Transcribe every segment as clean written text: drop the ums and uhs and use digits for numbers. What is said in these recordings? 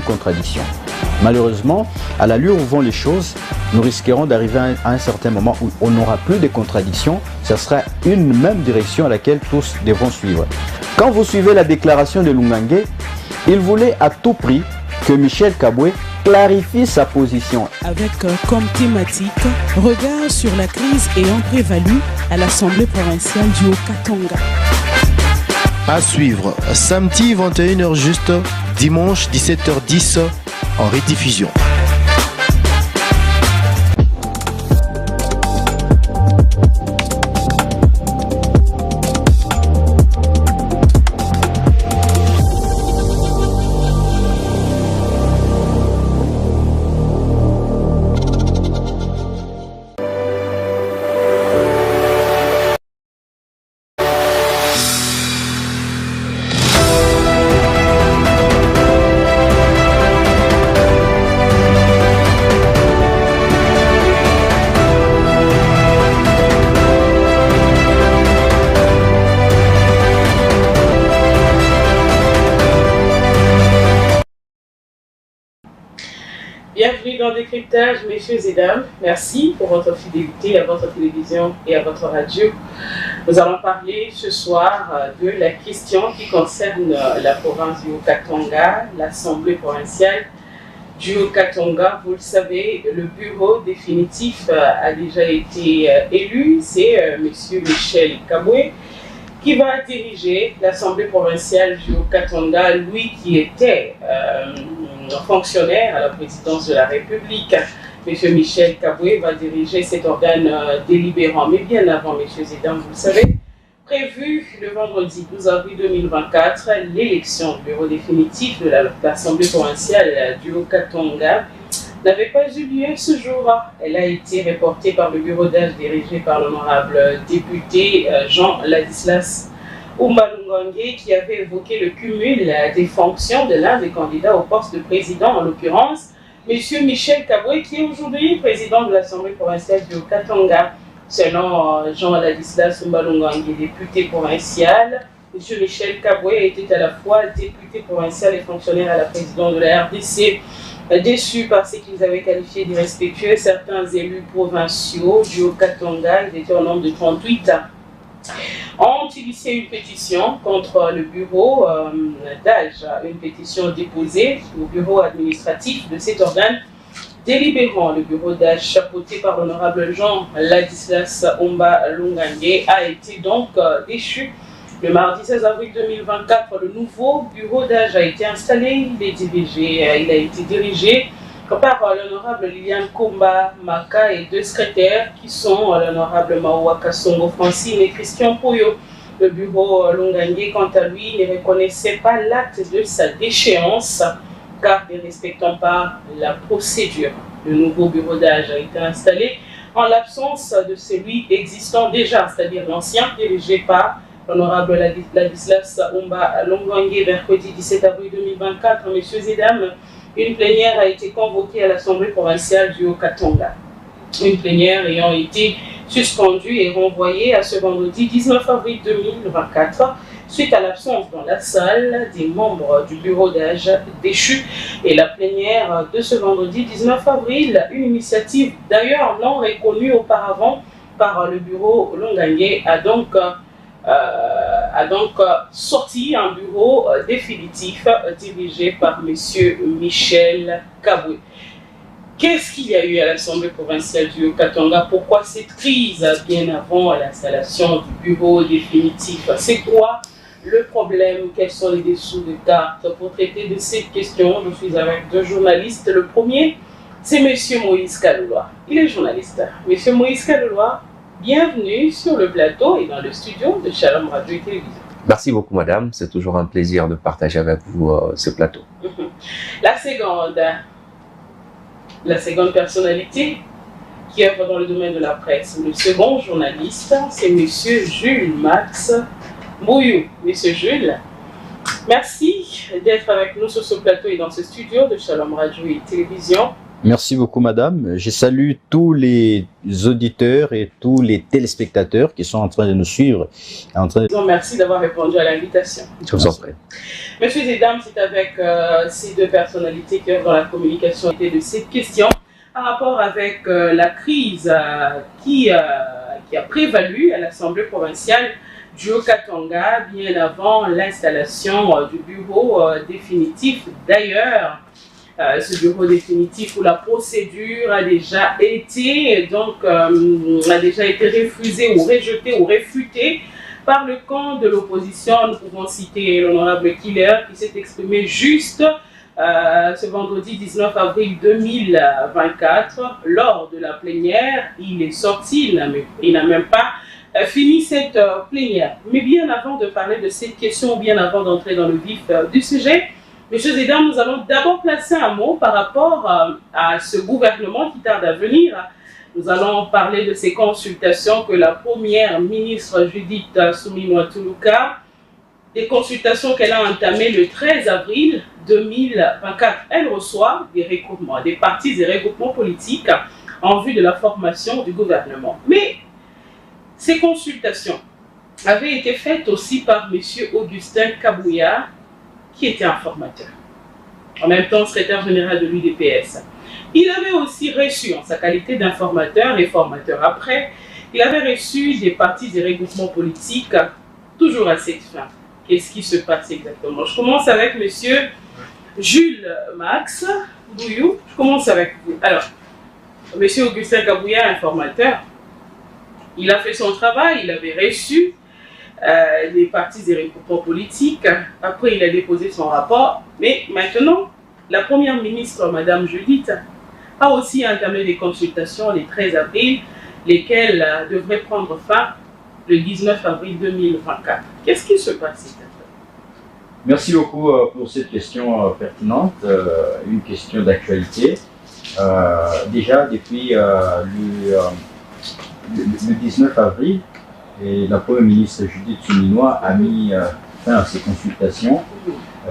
contradiction. Malheureusement, à l'allure où vont les choses, nous risquerons d'arriver à un certain moment où on n'aura plus de contradictions, ce sera une même direction à laquelle tous devront suivre. Quand vous suivez la déclaration de Lungange, il voulait à tout prix que Michel Kabwe clarifie sa position. Avec comme thématique, regard sur la crise ayant prévalu à l'Assemblée provinciale du Haut-Katanga. À suivre, samedi 21h juste, dimanche 17h10 en rediffusion. Bienvenue dans Décryptage, messieurs et dames. Merci pour votre fidélité à votre télévision et à votre radio. Nous allons parler ce soir de la question qui concerne la province du Haut-Katanga, l'Assemblée provinciale du Haut-Katanga. Vous le savez, le bureau définitif a déjà été élu. C'est monsieur Michel Kabwe qui va diriger l'Assemblée provinciale du Haut-Katanga, lui qui était fonctionnaire à la présidence de la République. Monsieur Michel Kabwe va diriger cet organe délibérant. Mais bien avant, messieurs et dames, vous le savez, prévu le vendredi 12 avril 2024, l'élection du bureau définitif de l'Assemblée provinciale du Haut-Katanga n'avait pas eu lieu ce jour-là. Elle a été reportée par le bureau d'âge dirigé par l'honorable député Jean Ladislas Umbalungange, qui avait évoqué le cumul des fonctions de l'un des candidats au poste de président, en l'occurrence M. Michel Kabwe, qui est aujourd'hui président de l'Assemblée provinciale du Haut-Katanga. Selon Jean Ladislas Umbalungange, député provincial, M. Michel Kabwe était à la fois député provincial et fonctionnaire à la présidence de la RDC. Déçus par ce qu'ils avaient qualifié d'irrespectueux, certains élus provinciaux du Haut-Katanga, ils étaient au nombre de 38, ont initié une pétition contre le bureau d'âge, une pétition déposée au bureau administratif de cet organe délibérant. Le bureau d'âge chapeauté par l'honorable Jean Ladislas Umbalungange a été donc déchu. Le mardi 16 avril 2024, le nouveau bureau d'âge a été installé. Il a été dirigé par l'honorable Liliane Komba Maka et deux secrétaires qui sont l'honorable Maouaka Songo Francine et Christian Poyo. Le bureau Lungange, quant à lui, ne reconnaissait pas l'acte de sa déchéance car ne respectant pas la procédure. Le nouveau bureau d'âge a été installé en l'absence de celui existant déjà, c'est-à-dire l'ancien dirigé par l'honorable Ladislas Umbalungange. Mercredi 17 avril 2024, messieurs et dames, une plénière a été convoquée à l'Assemblée provinciale du Haut-Katanga. Une plénière ayant été suspendue et renvoyée à ce vendredi 19 avril 2024 suite à l'absence dans la salle des membres du bureau d'âge déchu. Et la plénière de ce vendredi 19 avril, une initiative d'ailleurs non reconnue auparavant par le bureau Lungange, a donc sorti un bureau définitif dirigé par M. Michel Kabwe. Qu'est-ce qu'il y a eu à l'Assemblée provinciale du Haut-Katanga? Pourquoi cette crise bien avant l'installation du bureau définitif? C'est quoi le problème? Quels sont les dessous de cartes? Pour traiter de cette question, je suis avec deux journalistes. Le premier, c'est M. Moïse Kaloulwa. Il est journaliste. M. Moïse Kaloulwa, bienvenue sur le plateau et dans le studio de Shalom Radio et Télévision. Merci beaucoup, madame. C'est toujours un plaisir de partager avec vous ce plateau. La seconde personnalité qui œuvre dans le domaine de la presse, le second journaliste, c'est M. Jules Max Mouyou. Monsieur Jules, merci d'être avec nous sur ce plateau et dans ce studio de Shalom Radio et Télévision. Merci beaucoup, madame. Je salue tous les auditeurs et tous les téléspectateurs qui sont en train de nous suivre. Merci d'avoir répondu à l'invitation. Je vous en prie. Messieurs et dames, c'est avec ces deux personnalités qui œuvrent dans la communication de cette question en rapport avec la crise qui a prévalu à l'Assemblée provinciale du Haut-Katanga bien avant l'installation du bureau définitif. D'ailleurs, ce bureau définitif où la procédure a déjà été refusée ou rejetée ou réfutée par le camp de l'opposition. Nous pouvons citer l'honorable Killer qui s'est exprimé juste ce vendredi 19 avril 2024 lors de la plénière. Il est sorti, il n'a même pas fini cette plénière. Mais bien avant de parler de cette question, bien avant d'entrer dans le vif du sujet, messieurs et dames, nous allons d'abord placer un mot par rapport à ce gouvernement qui tarde à venir. Nous allons parler de ces consultations que la première ministre Judith Suminwa-Tuluka, des consultations qu'elle a entamées le 13 avril 2024. Elle reçoit des regroupements, des partis et regroupements politiques en vue de la formation du gouvernement. Mais ces consultations avaient été faites aussi par M. Augustin Kabouya, qui était informateur, en même temps secrétaire général de l'UDPS. Il avait aussi reçu, en sa qualité d'informateur et formateur après, il avait reçu des partis et regroupements politiques, toujours à cette fin. Qu'est-ce qui se passe exactement? Je commence avec M. Jules Max Bouyou. Je commence avec vous. Alors, M. Augustin Kabouya, informateur, il a fait son travail, il avait reçu des partis et regroupements politiques. Après, il a déposé son rapport. Mais maintenant, la première ministre, Mme Judith, a aussi entamé des consultations le 13 avril, lesquelles devraient prendre fin le 19 avril 2024. Qu'est-ce qui se passe ici? Merci beaucoup pour cette question pertinente, une question d'actualité. Déjà, depuis le 19 avril, et la première ministre Judith Suminwa a mis fin à ces consultations,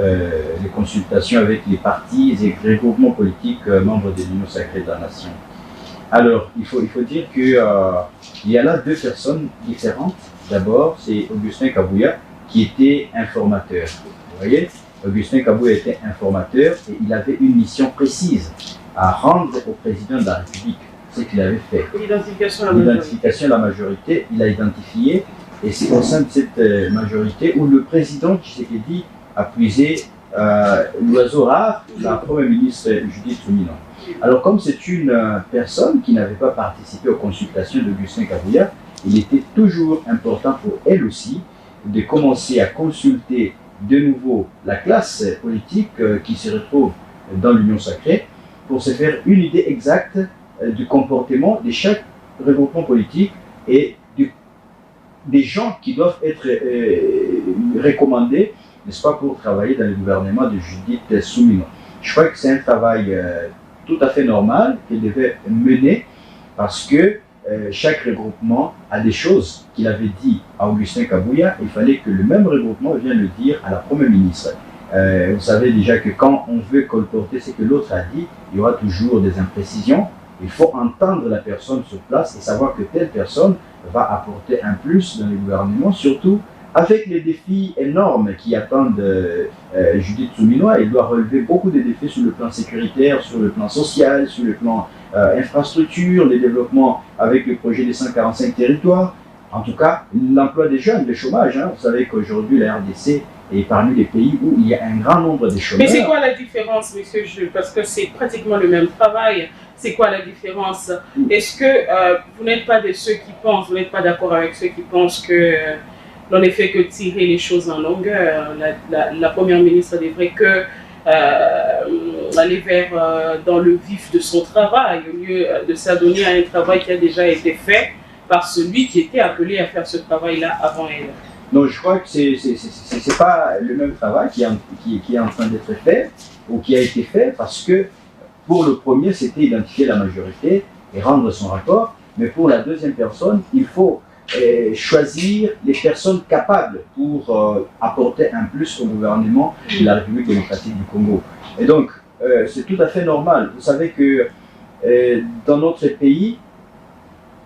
les consultations avec les partis et regroupements politiques membres de l'Union sacrée de la Nation. Alors, il faut dire qu'il y a là deux personnes différentes. D'abord, c'est Augustin Kabouya qui était informateur. Vous voyez, Augustin Kabouya était informateur et il avait une mission précise à rendre au président de la République. Ce qu'il avait fait. L'identification de la majorité, il a identifié, et c'est au sein de cette majorité où le président Tshisekedi a puisé l'oiseau rare, la première ministre Judith Suminwa. Alors comme c'est une personne qui n'avait pas participé aux consultations d'Augustin Kabouya, il était toujours important pour elle aussi de commencer à consulter de nouveau la classe politique qui se retrouve dans l'Union sacrée pour se faire une idée exacte du comportement de chaque regroupement politique et des gens qui doivent être recommandés, n'est-ce pas, pour travailler dans le gouvernement de Judith Suminwa. Je crois que c'est un travail tout à fait normal qu'il devait mener parce que chaque regroupement a des choses qu'il avait dit à Augustin Kabouya. Il fallait que le même regroupement vienne le dire à la première ministre. Vous savez déjà que quand on veut colporter ce que l'autre a dit, il y aura toujours des imprécisions. Il faut entendre la personne sur place et savoir que telle personne va apporter un plus dans le gouvernement, surtout avec les défis énormes qui attendent Judith Suminwa. Elle doit relever beaucoup de défis sur le plan sécuritaire, sur le plan social, sur le plan infrastructure, les développements avec le projet des 145 territoires. En tout cas, l'emploi des jeunes, le chômage. Vous savez qu'aujourd'hui, la RDC est parmi les pays où il y a un grand nombre de chômeurs. Mais c'est quoi la différence, monsieur Jules? Parce que c'est pratiquement le même travail. C'est quoi la différence? Est-ce que vous n'êtes pas de ceux qui pensent, vous n'êtes pas d'accord avec ceux qui pensent que l'on ne fait que tirer les choses en longueur? La première ministre devrait que aller dans le vif de son travail, au lieu de s'adonner à un travail qui a déjà été fait par celui qui était appelé à faire ce travail-là avant elle. Non, je crois que c'est pas le même travail qui est en train d'être fait ou qui a été fait, parce que pour le premier, c'était identifier la majorité et rendre son rapport, mais pour la deuxième personne, il faut choisir les personnes capables pour apporter un plus au gouvernement de la République démocratique du Congo. Et donc, c'est tout à fait normal. Vous savez que dans notre pays,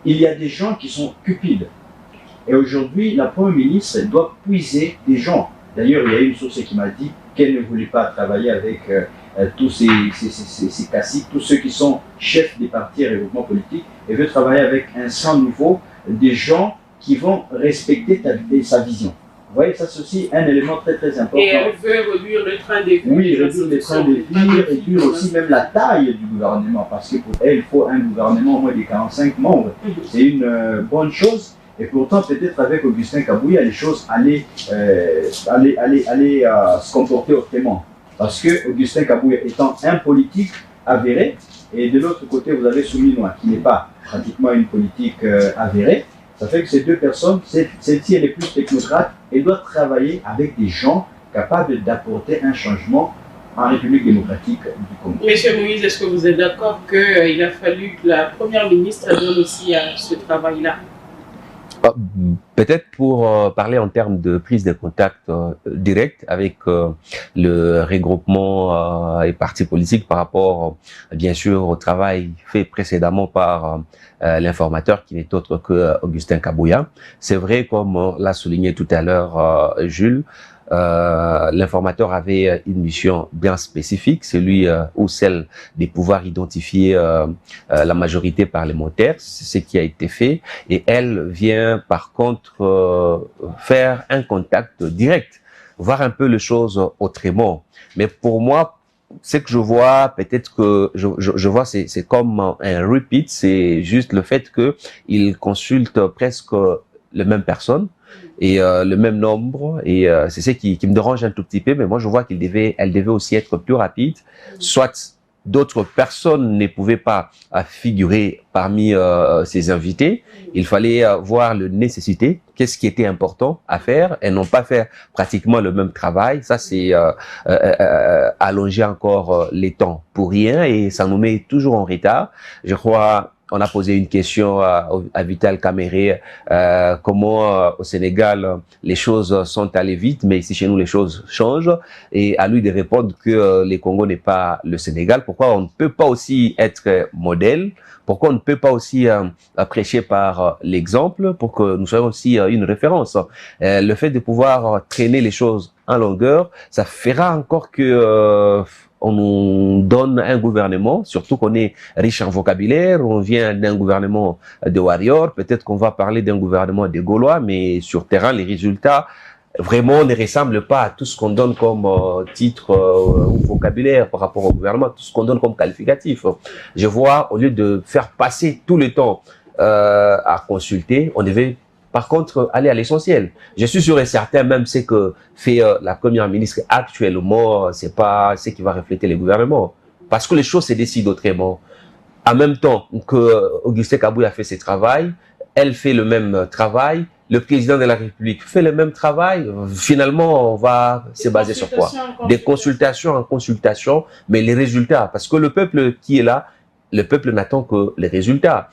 il y a des gens qui sont cupides. Et aujourd'hui, la Première ministre doit puiser des gens. D'ailleurs, il y a une source qui m'a dit qu'elle ne voulait pas travailler avec tous ces caciques, tous ceux qui sont chefs des partis et regroupements politiques, et veut travailler avec un sang nouveau, des gens qui vont respecter sa vision. Vous voyez, ça c'est aussi un élément très très important. Et elle veut réduire le train de vie. Oui, réduire le train de vie, réduire aussi même la taille du gouvernement, parce que pour elle, il faut un gouvernement au moins de 45 membres. C'est une bonne chose, et pourtant peut-être avec Augustin Kabouya, les choses allaient se comporter autrement. Parce que Augustin Kabouya étant un politique avéré, et de l'autre côté vous avez Souminois qui n'est pas pratiquement une politique avérée, ça fait que ces deux personnes, celle-ci elle est plus technocrate, elle doit travailler avec des gens capables d'apporter un changement en République démocratique du Congo. Monsieur Moïse, est-ce que vous êtes d'accord qu'il a fallu que la Première ministre donne aussi à ce travail-là? Peut-être pour parler en termes de prise de contact direct avec le regroupement et partis politiques par rapport, bien sûr, au travail fait précédemment par l'informateur qui n'est autre que Augustin Kabouya. C'est vrai, comme l'a souligné tout à l'heure Jules, l'informateur avait une mission bien spécifique, celui ou celle de pouvoir identifier la majorité parlementaire, c'est ce qui a été fait, et elle vient par contre faire un contact direct, voir un peu les choses autrement. Mais pour moi, ce que je vois, peut-être que je vois, c'est comme un repeat, c'est juste le fait que il consulte presque les mêmes personnes et le même nombre, et c'est ce qui me dérange un tout petit peu, mais moi je vois qu'elle devait aussi être plus rapide, soit d'autres personnes ne pouvaient pas figurer parmi ces invités, il fallait voir la nécessité, qu'est-ce qui était important à faire, et non pas faire pratiquement le même travail. Ça c'est allonger encore les temps pour rien, et ça nous met toujours en retard. Je crois, on a posé une question à Vital Caméré, comment au Sénégal les choses sont allées vite, mais ici chez nous les choses changent, et à lui de répondre que le Congo n'est pas le Sénégal. Pourquoi on ne peut pas aussi être modèle? Pourquoi on ne peut pas aussi prêcher par l'exemple pour que nous soyons aussi une référence? Le fait de pouvoir traîner les choses en longueur, ça fera encore que on nous donne un gouvernement, surtout qu'on est riche en vocabulaire, on vient d'un gouvernement de warriors, peut-être qu'on va parler d'un gouvernement de Gaulois, mais sur terrain, les résultats vraiment ne ressemblent pas à tout ce qu'on donne comme titre ou vocabulaire par rapport au gouvernement, tout ce qu'on donne comme qualificatif. Je vois, au lieu de faire passer tout le temps à consulter, on devait par contre aller à l'essentiel. Je suis sûr et certain, même ce que fait la Première ministre actuellement, c'est pas ce qui va refléter le gouvernement. Parce que les choses se décident autrement. En même temps que Augustin Kabouya fait ses travail, elle fait le même travail, le président de la République fait le même travail. Finalement, on va se baser sur quoi? Des consultations en consultation, mais les résultats. Parce que le peuple qui est là, le peuple n'attend que les résultats.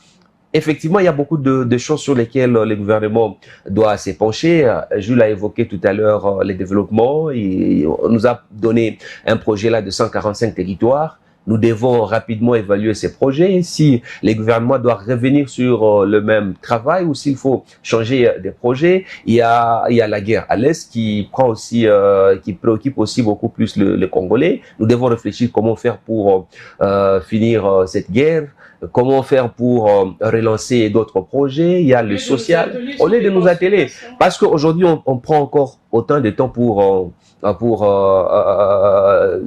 Effectivement, il y a beaucoup de choses sur lesquelles le gouvernement doit s'épancher. Jules a évoqué tout à l'heure les développements. On nous a donné un projet là de 145 territoires. Nous devons rapidement évaluer ces projets. Si les gouvernements doivent revenir sur le même travail ou s'il faut changer des projets, il y a la guerre à l'Est qui prend aussi, qui préoccupe aussi beaucoup plus le Congolais. Nous devons réfléchir comment faire pour finir cette guerre. Comment faire pour relancer d'autres projets? Il y a le social, au lieu de nous atteler. Parce qu'aujourd'hui, on prend encore autant de temps pour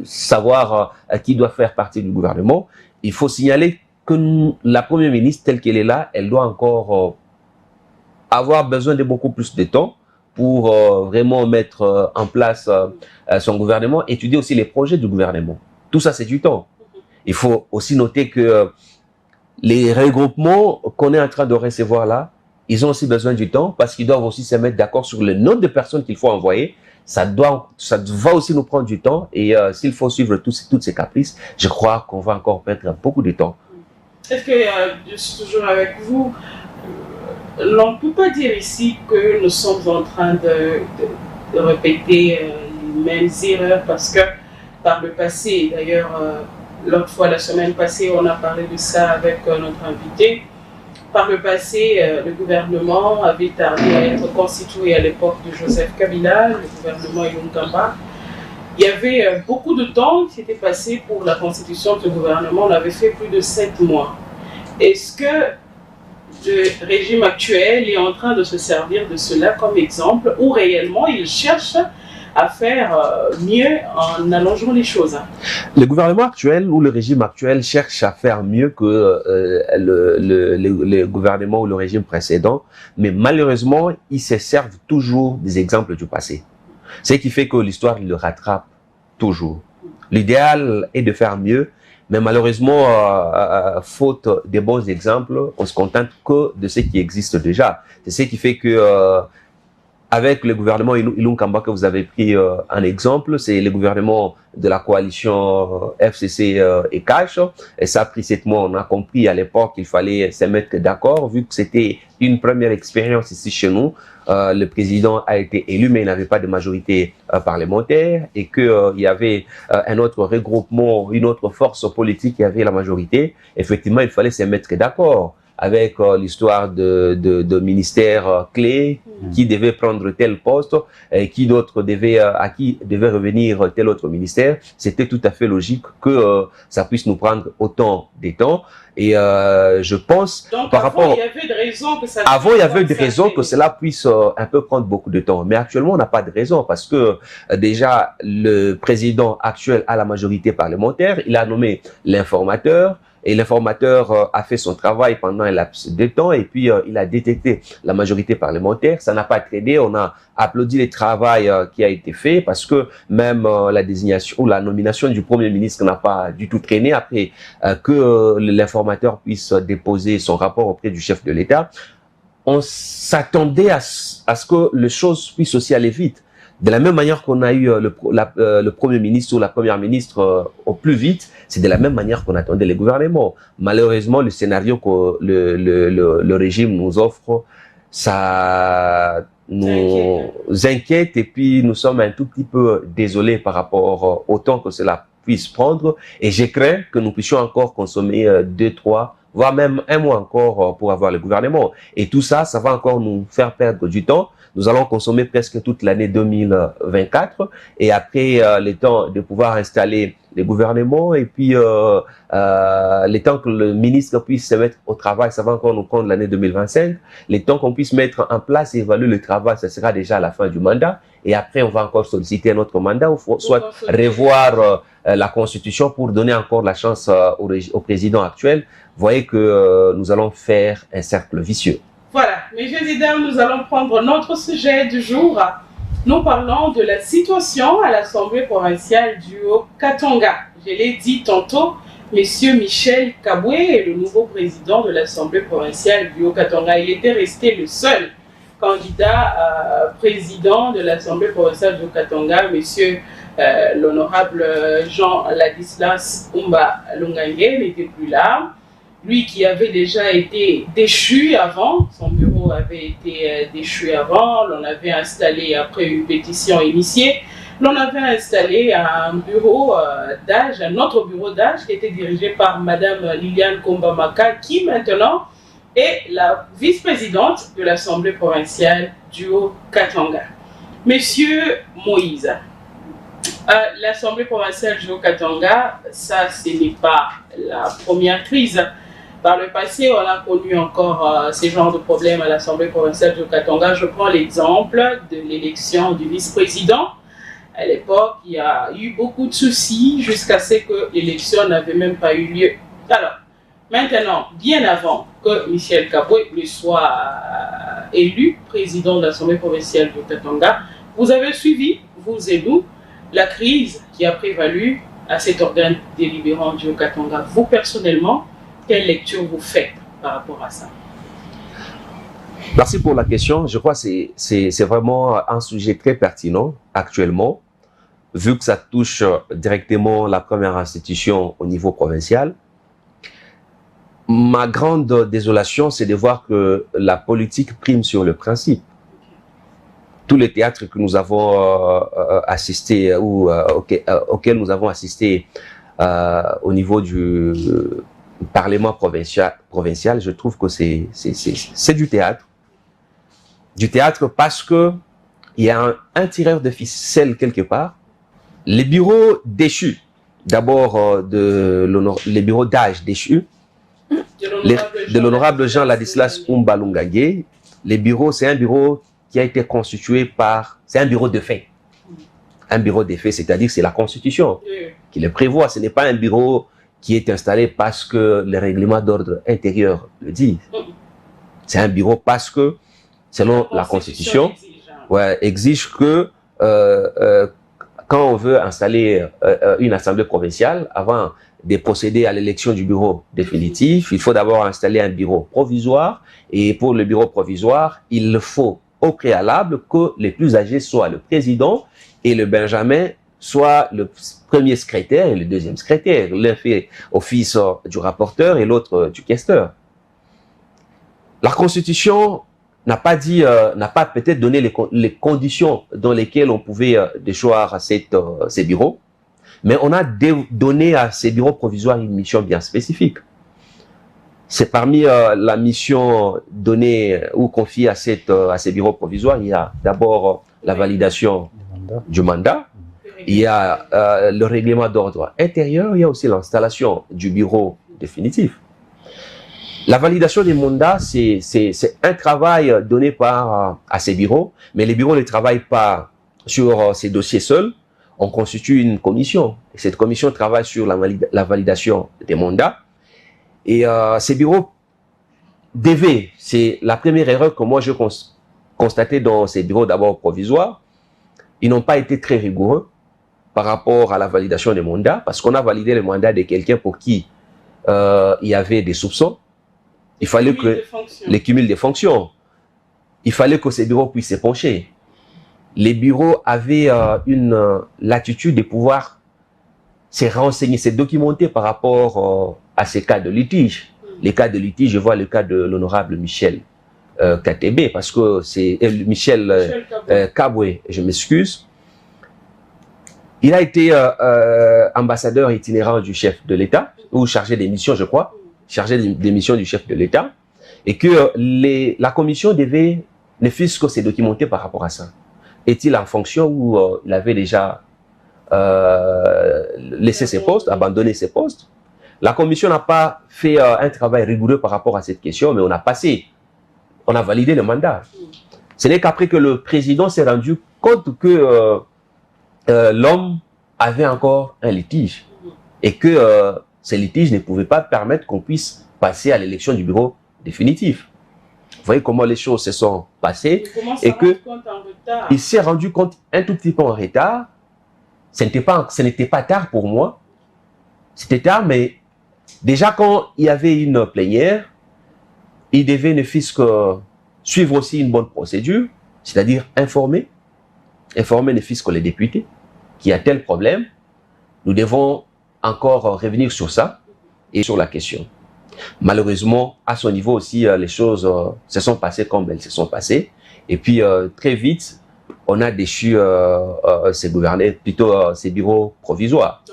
savoir qui doit faire partie du gouvernement. Il faut signaler que la Première ministre, telle qu'elle est là, elle doit encore avoir besoin de beaucoup plus de temps pour vraiment mettre en place son gouvernement, étudier aussi les projets du gouvernement. Tout ça, c'est du temps. Il faut aussi noter que les regroupements qu'on est en train de recevoir là, ils ont aussi besoin du temps parce qu'ils doivent aussi se mettre d'accord sur le nombre de personnes qu'il faut envoyer. Ça va aussi nous prendre du temps, et s'il faut suivre toutes ces caprices, je crois qu'on va encore perdre beaucoup de temps. Est-ce que, je suis toujours avec vous, l'on ne peut pas dire ici que nous sommes en train de répéter les mêmes erreurs, parce que par le passé, d'ailleurs, l'autre fois, la semaine passée, on a parlé de ça avec notre invité. Par le passé, le gouvernement avait tardé à être constitué à l'époque de Joseph Kabila, le gouvernement Ilunkamba. Il y avait beaucoup de temps qui s'était passé pour la constitution de ce gouvernement. On avait fait plus de 7 mois. Est-ce que le régime actuel est en train de se servir de cela comme exemple ou réellement il cherche à faire mieux en allongeant les choses? Le gouvernement actuel ou le régime actuel cherche à faire mieux que le gouvernement ou le régime précédent, mais malheureusement, ils se servent toujours des exemples du passé. Ce qui fait que l'histoire le rattrape toujours. L'idéal est de faire mieux, mais malheureusement, faute des bons exemples, on se contente que de ce qui existe déjà. C'est ce qui fait que avec le gouvernement Ilunkamba que vous avez pris un exemple, c'est le gouvernement de la coalition FCC et Cash. Et ça a pris 7 mois. On a compris à l'époque qu'il fallait se mettre d'accord, vu que c'était une première expérience ici chez nous. Le président a été élu, mais il n'avait pas de majorité parlementaire et qu'il y avait un autre regroupement, une autre force politique qui avait la majorité. Effectivement, il fallait se mettre d'accord avec l'histoire de ministères clés, qui devait prendre tel poste, et qui d'autre devait, à qui devait revenir tel autre ministère. C'était tout à fait logique que ça puisse nous prendre autant de temps. Et je pense, donc, par rapport... il y avait des raisons que ça... Avant, il y avait des raisons que cela puisse un peu prendre beaucoup de temps. Mais actuellement, on n'a pas de raison parce que déjà, le président actuel a la majorité parlementaire. Il a nommé l'informateur. Et l'informateur a fait son travail pendant un laps de temps et puis il a détecté la majorité parlementaire. Ça n'a pas traîné. On a applaudi le travail qui a été fait parce que même la désignation ou la nomination du Premier ministre n'a pas du tout traîné après que l'informateur puisse déposer son rapport auprès du chef de l'État. On s'attendait à ce que les choses puissent aussi aller vite. De la même manière qu'on a eu le Premier ministre ou la Première ministre au plus vite, c'est de la même manière qu'on attendait les gouvernements. Malheureusement, le scénario que le régime nous offre, ça nous inquiète et puis nous sommes un tout petit peu désolés par rapport au temps que cela puisse prendre. Et je crains que nous puissions encore consommer 2, 3, voire même 1 mois encore pour avoir le gouvernement. Et tout ça, ça va encore nous faire perdre du temps. Nous allons consommer presque toute l'année 2024 et après le temps de pouvoir installer les gouvernements et puis le temps que le ministre puisse se mettre au travail, ça va encore nous prendre l'année 2025. Le temps qu'on puisse mettre en place et évaluer le travail, ça sera déjà à la fin du mandat. Et après, on va encore solliciter un autre mandat ou soit revoir la Constitution pour donner encore la chance au président actuel. Vous voyez que nous allons faire un cercle vicieux. Voilà, messieurs et dames, nous allons prendre notre sujet du jour. Nous parlons de la situation à l'Assemblée provinciale du Haut-Katanga. Je l'ai dit tantôt, monsieur Michel Kabwe est le nouveau président de l'Assemblée provinciale du Haut-Katanga. Il était resté le seul candidat président de l'Assemblée provinciale du Haut-Katanga, monsieur l'honorable Jean-Ladislas Umba Lungange n'était plus là. Lui qui avait déjà été déchu avant, son bureau avait été déchu avant, l'on avait installé, après une pétition initiée, l'on avait installé un bureau d'âge, un autre bureau d'âge qui était dirigé par Madame Liliane Kombamaka, qui maintenant est la vice-présidente de l'Assemblée provinciale du Haut-Katanga. Monsieur Moïse, l'Assemblée provinciale du Haut-Katanga, ça ce n'est pas la première crise. Par le passé, on a connu encore ce genre de problèmes à l'Assemblée provinciale du Haut-Katanga. Je prends l'exemple de l'élection du vice-président. À l'époque, il y a eu beaucoup de soucis jusqu'à ce que l'élection n'avait même pas eu lieu. Alors, maintenant, bien avant que Michel Kabwe ne soit élu président de l'Assemblée provinciale du Haut-Katanga, vous avez suivi, vous et nous, la crise qui a prévalu à cet organe délibérant du Haut-Katanga. Vous, personnellement, quelle lecture vous faites par rapport à ça? Merci pour la question. Je crois que c'est vraiment un sujet très pertinent actuellement, vu que ça touche directement la première institution au niveau provincial. Ma grande désolation, c'est de voir que la politique prime sur le principe. Tous les théâtres que nous avons assistés ou auxquels nous avons assisté au niveau du Parlement provincial, je trouve que c'est du théâtre. Du théâtre parce que il y a un tireur de ficelle quelque part. Les bureaux déchus, d'abord les bureaux d'âge déchus, de l'honorable Jean Ladislas Umbalungage, les bureaux, c'est un bureau qui a été constitué par, c'est un bureau de fait. Un bureau de fait, c'est-à-dire c'est la Constitution qui le prévoit. Ce n'est pas un bureau qui est installé parce que le règlement d'ordre intérieur le dit. C'est un bureau parce que, selon la Constitution, exige que quand on veut installer une assemblée provinciale, avant de procéder à l'élection du bureau définitif, il faut d'abord installer un bureau provisoire. Et pour le bureau provisoire, il faut au préalable que les plus âgés soient le président et le benjamin soit le premier secrétaire et le deuxième secrétaire. L'un fait office du rapporteur et l'autre du questeur. La Constitution n'a pas dit, n'a pas peut-être donné les conditions dans lesquelles on pouvait déchoir ces bureaux, mais on a donné à ces bureaux provisoires une mission bien spécifique. C'est parmi la mission donnée ou confiée à ces bureaux provisoires, il y a d'abord la validation du mandat, il y a le règlement d'ordre intérieur, il y a aussi l'installation du bureau définitif. La validation des mandats, c'est un travail donné à ces bureaux, mais les bureaux ne travaillent pas sur ces dossiers seuls. On constitue une commission. Et cette commission travaille sur la validation des mandats. Et ces bureaux devaient, c'est la première erreur que moi je constatais dans ces bureaux d'abord provisoires, ils n'ont pas été très rigoureux par rapport à la validation des mandats, parce qu'on a validé le mandat de quelqu'un pour qui il y avait des soupçons. Il fallait que les cumuls de fonctions, il fallait que ces bureaux puissent se pencher. Les bureaux avaient une latitude de pouvoir se renseigner, se documenter par rapport à ces cas de litige. Les cas de litige, je vois le cas de l'honorable Michel Katebe, parce que c'est Michel Kabwe, je m'excuse. Il a été ambassadeur itinérant du chef de l'État, ou chargé des missions, je crois, chargé des missions du chef de l'État, et que la commission devait ne fût-ce que se documenter par rapport à ça. Est-il en fonction où il avait déjà laissé ses postes, abandonné ses postes? La commission n'a pas fait un travail rigoureux par rapport à cette question, mais on a validé le mandat. Ce n'est qu'après que le président s'est rendu compte que l'homme avait encore un litige et que ces litiges ne pouvaient pas permettre qu'on puisse passer à l'élection du bureau définitif. Vous voyez comment les choses se sont passées et que il s'est rendu compte un tout petit peu en retard. Ce n'était pas tard pour moi. C'était tard, mais déjà quand il y avait une plénière, il devait ne fût-ce que suivre aussi une bonne procédure, c'est-à-dire informer ne fût-ce que les députés qu'il y a tel problème. Nous devons encore revenir sur ça et sur la question. Malheureusement, à son niveau aussi, les choses se sont passées comme elles se sont passées. Et puis, très vite, on a déchu ces bureaux provisoires.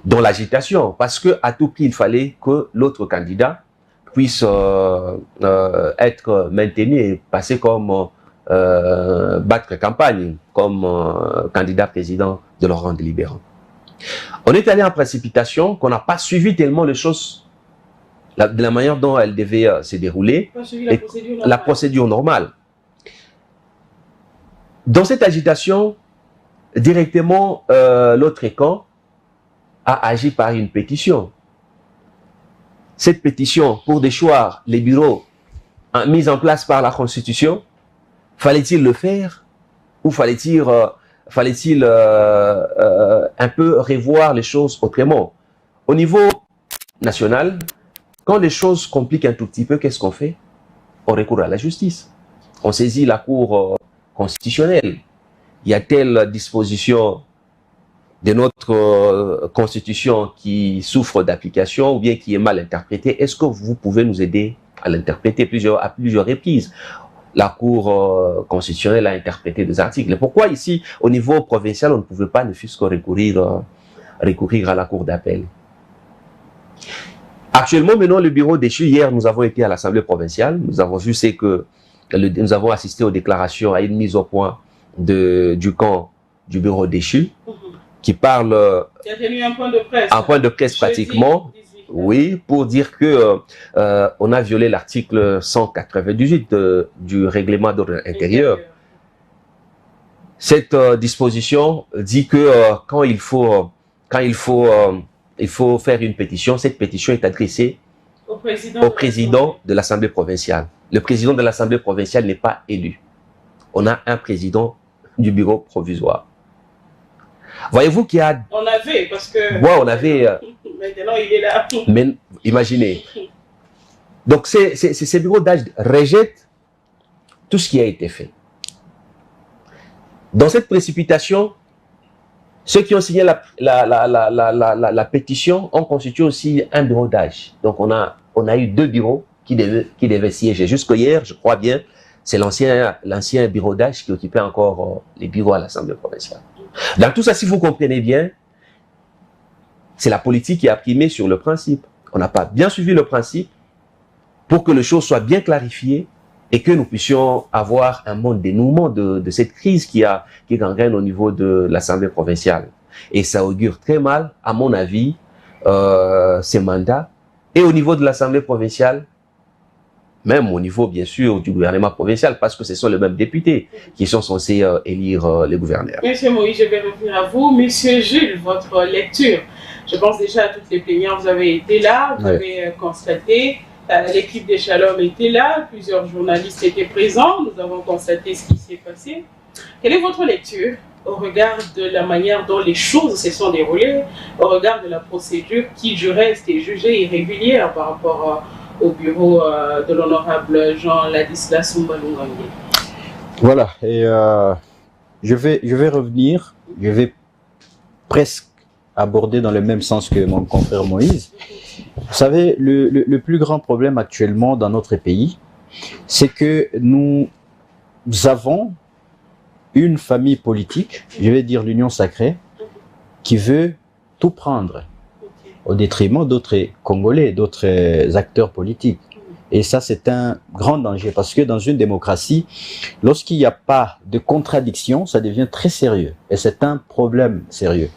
Dans l'agitation. Parce qu'à tout prix, il fallait que l'autre candidat puisse être maintenu et passer comme battre campagne, comme candidat président de leur délibérant. On est allé en précipitation, qu'on n'a pas suivi tellement les choses de la manière dont elles devaient se dérouler, la procédure normale. Dans cette agitation, directement, l'autre camp a agi par une pétition. Cette pétition, pour déchoir les bureaux mis en place par la Constitution, fallait-il le faire ou fallait-il un peu revoir les choses autrement? Au niveau national, quand les choses compliquent un tout petit peu, qu'est-ce qu'on fait? On recourt à la justice. On saisit la Cour constitutionnelle. Il y a telle disposition de notre Constitution qui souffre d'application ou bien qui est mal interprétée. Est-ce que vous pouvez nous aider à l'interpréter à plusieurs reprises? La Cour constitutionnelle a interprété des articles. Pourquoi ici, au niveau provincial, on ne pouvait pas ne fût-ce que recourir recourir à la cour d'appel. Actuellement, maintenant, le bureau déchu, hier, nous avons été à l'Assemblée provinciale, nous avons vu c'est que nous avons assisté aux déclarations, à une mise au point du camp du bureau déchu, qui parle Il y a tenu un point de presse. un point de presse pratiquement, 18. oui, pour dire que on a violé l'article 198 du règlement d'ordre intérieur. Cette disposition dit que quand il faut faire une pétition, cette pétition est adressée au président de l'Assemblée provinciale. Le président de l'Assemblée provinciale n'est pas élu. On a un président du bureau provisoire. Voyez-vous qu'il y a... On avait, parce que... Ouais, on avait... Maintenant, il est là. Mais imaginez. Donc, ces bureaux d'âge rejettent tout ce qui a été fait. Dans cette précipitation, ceux qui ont signé la pétition ont constitué aussi un bureau d'âge. Donc, on a eu 2 bureaux qui devaient siéger. Jusqu'à hier, je crois bien, c'est l'ancien bureau d'âge qui occupait encore les bureaux à l'Assemblée provinciale. Dans tout ça, si vous comprenez bien, c'est la politique qui a primé sur le principe. On n'a pas bien suivi le principe pour que les choses soient bien clarifiées et que nous puissions avoir un bon dénouement de cette crise qui gangrène au niveau de l'Assemblée provinciale. Et ça augure très mal, à mon avis, ces mandats. Et au niveau de l'Assemblée provinciale, même au niveau, bien sûr, du gouvernement provincial, parce que ce sont les mêmes députés qui sont censés élire les gouverneurs. Monsieur Moïse, je vais revenir à vous. Monsieur Jules, votre lecture. Je pense déjà à toutes les plénières, vous avez été là, vous avez constaté, l'équipe des Shalom était là, plusieurs journalistes étaient présents, nous avons constaté ce qui s'est passé. Quelle est votre lecture au regard de la manière dont les choses se sont déroulées, au regard de la procédure qui, du reste, est jugée irrégulière par rapport au bureau de l'honorable Jean Ladislas Umbalungange? Voilà, et je vais revenir, je vais presque aborder dans le même sens que mon confrère Moïse. Vous savez, le plus grand problème actuellement dans notre pays, c'est que nous avons une famille politique, je vais dire l'Union sacrée, qui veut tout prendre au détriment d'autres Congolais, d'autres acteurs politiques. Et ça, c'est un grand danger parce que dans une démocratie, lorsqu'il n'y a pas de contradiction, ça devient très sérieux. Et c'est un problème sérieux.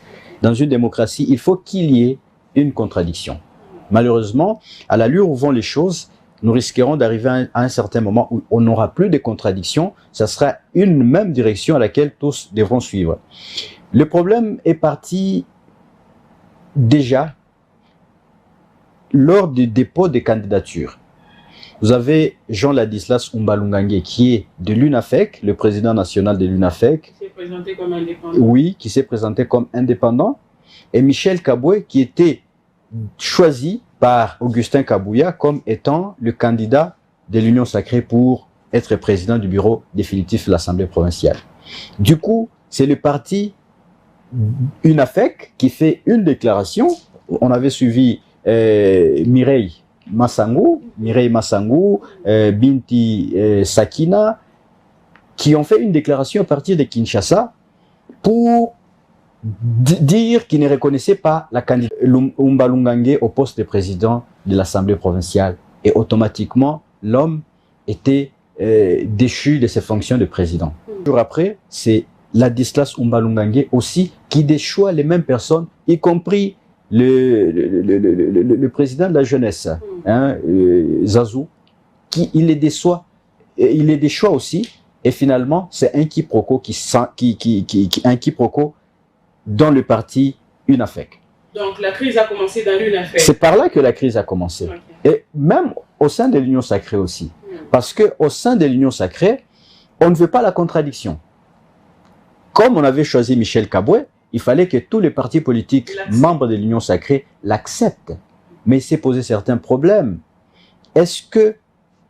Dans une démocratie, il faut qu'il y ait une contradiction. Malheureusement, à l'allure où vont les choses, nous risquerons d'arriver à un certain moment où on n'aura plus de contradictions. Ça sera une même direction à laquelle tous devront suivre. Le problème est parti déjà lors du dépôt des candidatures. Vous avez Jean Ladislas Umbalungange qui est de l'UNAFEC, le président national de l'UNAFEC. Qui s'est présenté comme indépendant. Oui, qui s'est présenté comme indépendant. Et Michel Kaboué qui était choisi par Augustin Kabouya comme étant le candidat de l'Union sacrée pour être président du bureau définitif de l'Assemblée provinciale. Du coup, c'est le parti UNAFEC qui fait une déclaration. On avait suivi Mireille Massangou, Binti Sakina, qui ont fait une déclaration à partir de Kinshasa pour dire qu'ils ne reconnaissaient pas la candidature Umbalungange au poste de président de l'Assemblée provinciale. Et automatiquement, l'homme était déchu de ses fonctions de président. Un jour après, c'est Ladislas Umbalungange aussi qui déchoit les mêmes personnes, y compris le président de la jeunesse, hein, Zazou, il les déçoit aussi, et finalement c'est un quiproquo un quiproquo dans le parti UNAFEC. Donc la crise a commencé dans l'UNAFEC. C'est par là que la crise a commencé. Okay. Et même au sein de l'Union sacrée aussi. Parce qu'au sein de l'Union sacrée, on ne veut pas la contradiction. Comme on avait choisi Michel Kaboué, il fallait que tous les partis politiques membres de l'Union sacrée l'acceptent. Mais il s'est posé certains problèmes. Est-ce que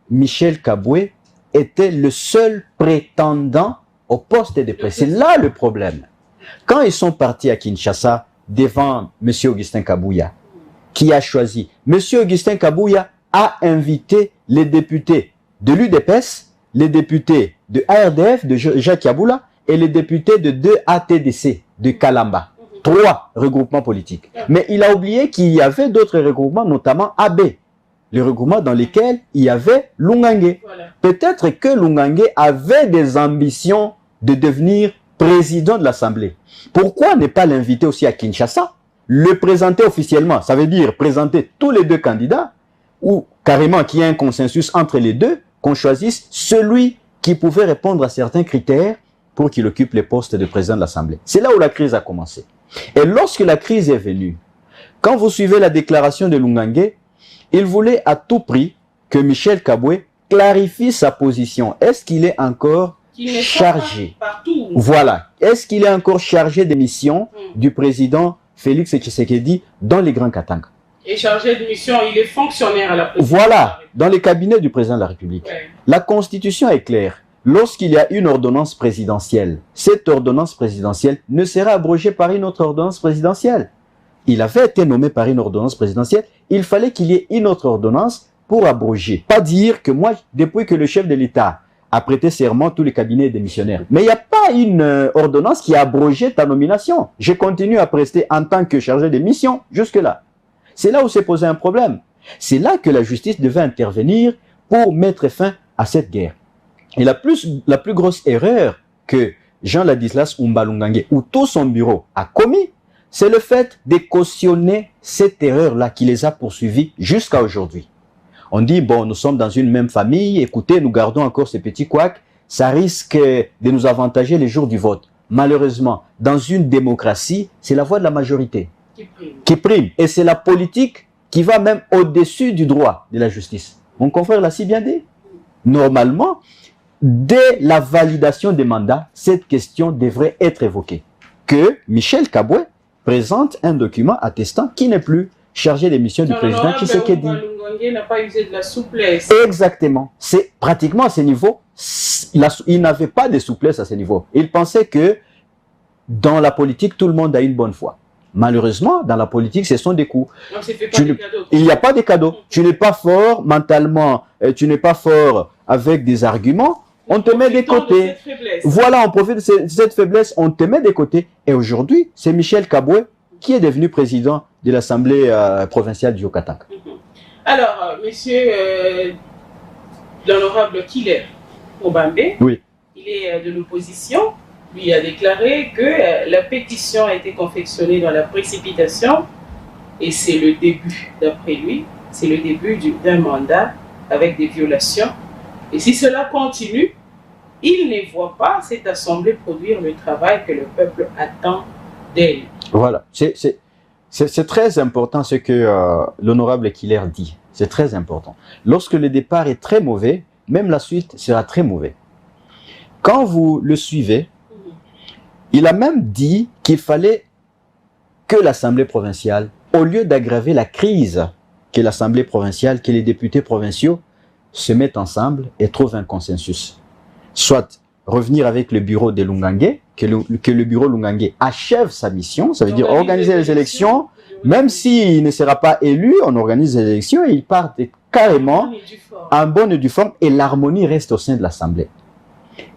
Michel Kaboué était le seul prétendant au poste de président? C'est là le problème. Quand ils sont partis à Kinshasa devant M. Augustin Kabouya, qui a choisi, M. Augustin Kabouya a invité les députés de l'UDPS, les députés de ARDF, de Jacques Yaboula, et les députés de 2 ATDC, de Kalamba. 3 regroupements politiques. Mais il a oublié qu'il y avait d'autres regroupements, notamment AB, les regroupements dans lesquels il y avait Lungange. Voilà. Peut-être que Lungange avait des ambitions de devenir président de l'Assemblée. Pourquoi ne pas l'inviter aussi à Kinshasa, le présenter officiellement, ça veut dire présenter tous les 2 candidats, ou carrément qu'il y ait un consensus entre les 2, qu'on choisisse celui qui pouvait répondre à certains critères pour qu'il occupe les postes de président de l'Assemblée. C'est là où la crise a commencé. Et lorsque la crise est venue, quand vous suivez la déclaration de Lungange, il voulait à tout prix que Michel Kabwe clarifie sa position. Est-ce qu'il est encore chargé? Partout. Voilà. Est-ce qu'il est encore chargé des missions du président Félix Tshisekedi dans les Grands Katanga? Et chargé de mission, il est fonctionnaire à la présidence. Voilà, dans les cabinets du président de la République. Ouais. La Constitution est claire. Lorsqu'il y a une ordonnance présidentielle, cette ordonnance présidentielle ne sera abrogée par une autre ordonnance présidentielle. Il avait été nommé par une ordonnance présidentielle, il fallait qu'il y ait une autre ordonnance pour abroger. Pas dire que moi, depuis que le chef de l'État a prêté serment, tous les cabinets démissionnaires. Mais il n'y a pas une ordonnance qui a abrogé ta nomination. Je continue à prester en tant que chargé de mission jusque-là. C'est là où s'est posé un problème. C'est là que la justice devait intervenir pour mettre fin à cette guerre. Et la plus grosse erreur que Jean-Ladislas Umbalungange ou tout son bureau a commis, c'est le fait de cautionner cette erreur-là qui les a poursuivis jusqu'à aujourd'hui. On dit, bon, nous sommes dans une même famille, écoutez, nous gardons encore ces petits couacs, ça risque de nous avantager les jours du vote. Malheureusement, dans une démocratie, c'est la voix de la majorité qui prime. Et c'est la politique qui va même au-dessus du droit de la justice. Mon confrère l'a si bien dit. Normalement, dès la validation des mandats, cette question devrait être évoquée. Que Michel Kabwe présente un document attestant qu'il n'est plus chargé des missions du président Tshisekedi. N'a pas usé de la souplesse. Exactement. C'est pratiquement à ce niveau, il n'avait pas de souplesse à ce niveau. Il pensait que dans la politique, tout le monde a une bonne foi. Malheureusement, dans la politique, ce sont des coups. Il n'y a pas de cadeaux. Tu n'es pas fort mentalement, tu n'es pas fort avec des arguments, on te met des côtés. Voilà, on profite de cette faiblesse, on te met des côtés. Et aujourd'hui, c'est Michel Kabwe qui est devenu président de l'Assemblée provinciale du Haut-Katanga. Alors, monsieur l'honorable Killer Obambe, oui. Il est de l'opposition. Lui a déclaré que la pétition a été confectionnée dans la précipitation et c'est le début, d'après lui, c'est le début d'un mandat avec des violations. Et si cela continue, il ne voit pas cette assemblée produire le travail que le peuple attend d'elle. Voilà, c'est très important ce que l'honorable Killer dit. C'est très important. Lorsque le départ est très mauvais, même la suite sera très mauvaise. Quand vous le suivez, il a même dit qu'il fallait que l'Assemblée provinciale, au lieu d'aggraver la crise que l'Assemblée provinciale, que les députés provinciaux se mettent ensemble et trouvent un consensus. Soit revenir avec le bureau de Lungange, que le bureau Lungange achève sa mission, ça veut dire organiser les élections, même s'il ne sera pas élu, on organise les élections et il part carrément en bonne et due forme et l'harmonie reste au sein de l'Assemblée.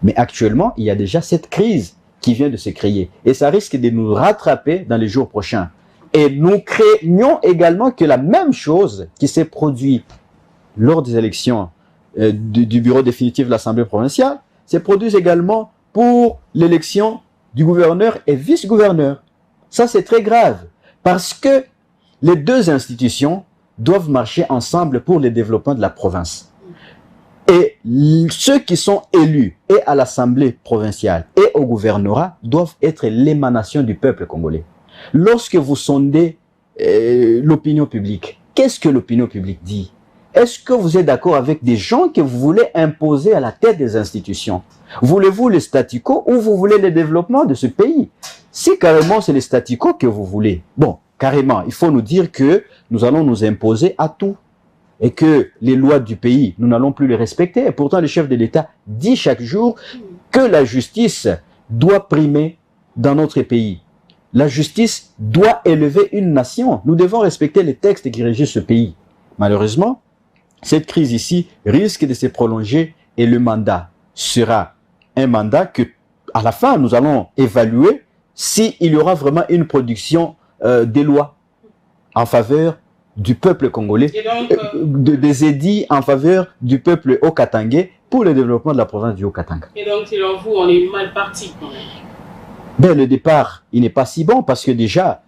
Mais actuellement, il y a déjà cette crise qui vient de se créer. Et ça risque de nous rattraper dans les jours prochains. Et nous craignons également que la même chose qui s'est produite lors des élections du bureau définitif de l'Assemblée provinciale se produise également pour l'élection du gouverneur et vice-gouverneur. Ça, c'est très grave. Parce que les deux institutions doivent marcher ensemble pour le développement de la province. Et ceux qui sont élus et à l'Assemblée provinciale et au gouvernorat doivent être l'émanation du peuple congolais. Lorsque vous sondez l'opinion publique, qu'est-ce que l'opinion publique dit? Est-ce que vous êtes d'accord avec des gens que vous voulez imposer à la tête des institutions? Voulez-vous le statu quo ou vous voulez le développement de ce pays? Si carrément c'est le statu quo que vous voulez, bon, carrément, il faut nous dire que nous allons nous imposer à tout. Et que les lois du pays, nous n'allons plus les respecter. Et pourtant, le chef de l'État dit chaque jour que la justice doit primer dans notre pays. La justice doit élever une nation. Nous devons respecter les textes qui régissent ce pays. Malheureusement, cette crise ici risque de se prolonger et le mandat sera un mandat que, à la fin, nous allons évaluer s'il y aura vraiment une production des lois en faveur du peuple congolais, des édits en faveur du peuple haut-katangais pour le développement de la province du Haut-Katanga. Et donc, selon vous, on est mal parti quand même. Ben, le départ, il n'est pas si bon parce que déjà,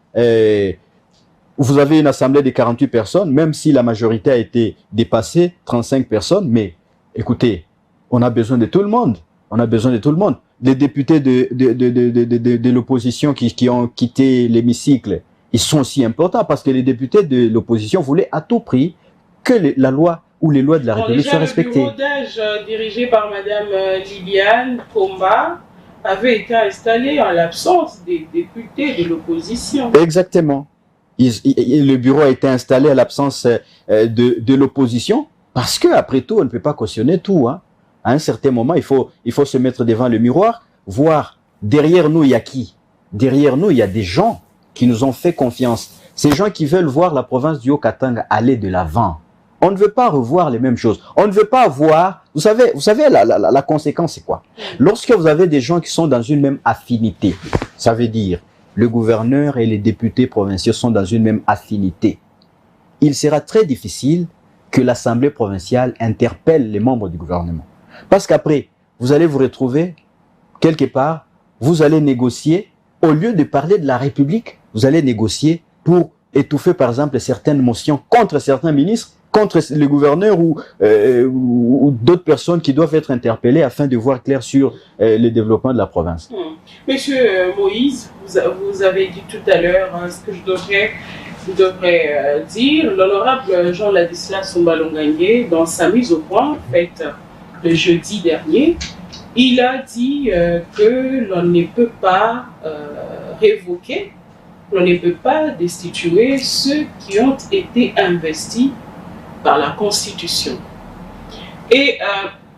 vous avez une assemblée de 48 personnes, même si la majorité a été dépassée, 35 personnes, mais écoutez, on a besoin de tout le monde. On a besoin de tout le monde. Les députés de l'opposition qui ont quitté l'hémicycle, ils sont aussi importants parce que les députés de l'opposition voulaient à tout prix que la loi ou les lois de la République soient respectées. Le bureau d'âge dirigé par Madame Liliane Komba avait été installé en l'absence des députés de l'opposition. Exactement. Le bureau a été installé à l'absence de l'opposition parce que, après tout, on ne peut pas cautionner tout. Hein. À un certain moment, il faut se mettre devant le miroir, voir derrière nous, il y a qui? Derrière nous, il y a des gens qui nous ont fait confiance. Ces gens qui veulent voir la province du Haut-Katanga aller de l'avant. On ne veut pas revoir les mêmes choses. On ne veut pas voir... Vous savez la conséquence, c'est quoi? Lorsque vous avez des gens qui sont dans une même affinité, ça veut dire le gouverneur et les députés provinciaux sont dans une même affinité. Il sera très difficile que l'Assemblée provinciale interpelle les membres du gouvernement. Parce qu'après, vous allez vous retrouver quelque part, vous allez négocier, au lieu de parler de la République, vous allez négocier pour étouffer par exemple certaines motions contre certains ministres, contre le gouverneur ou d'autres personnes qui doivent être interpellées afin de voir clair sur le développement de la province. Monsieur Moïse, vous avez dit tout à l'heure ce que je devrais dire. L'honorable Jean-Ladislas Sombalongangué, dans sa mise au point faite le jeudi dernier, il a dit que l'on ne peut pas révoquer, l'on ne peut pas destituer ceux qui ont été investis par la Constitution. Et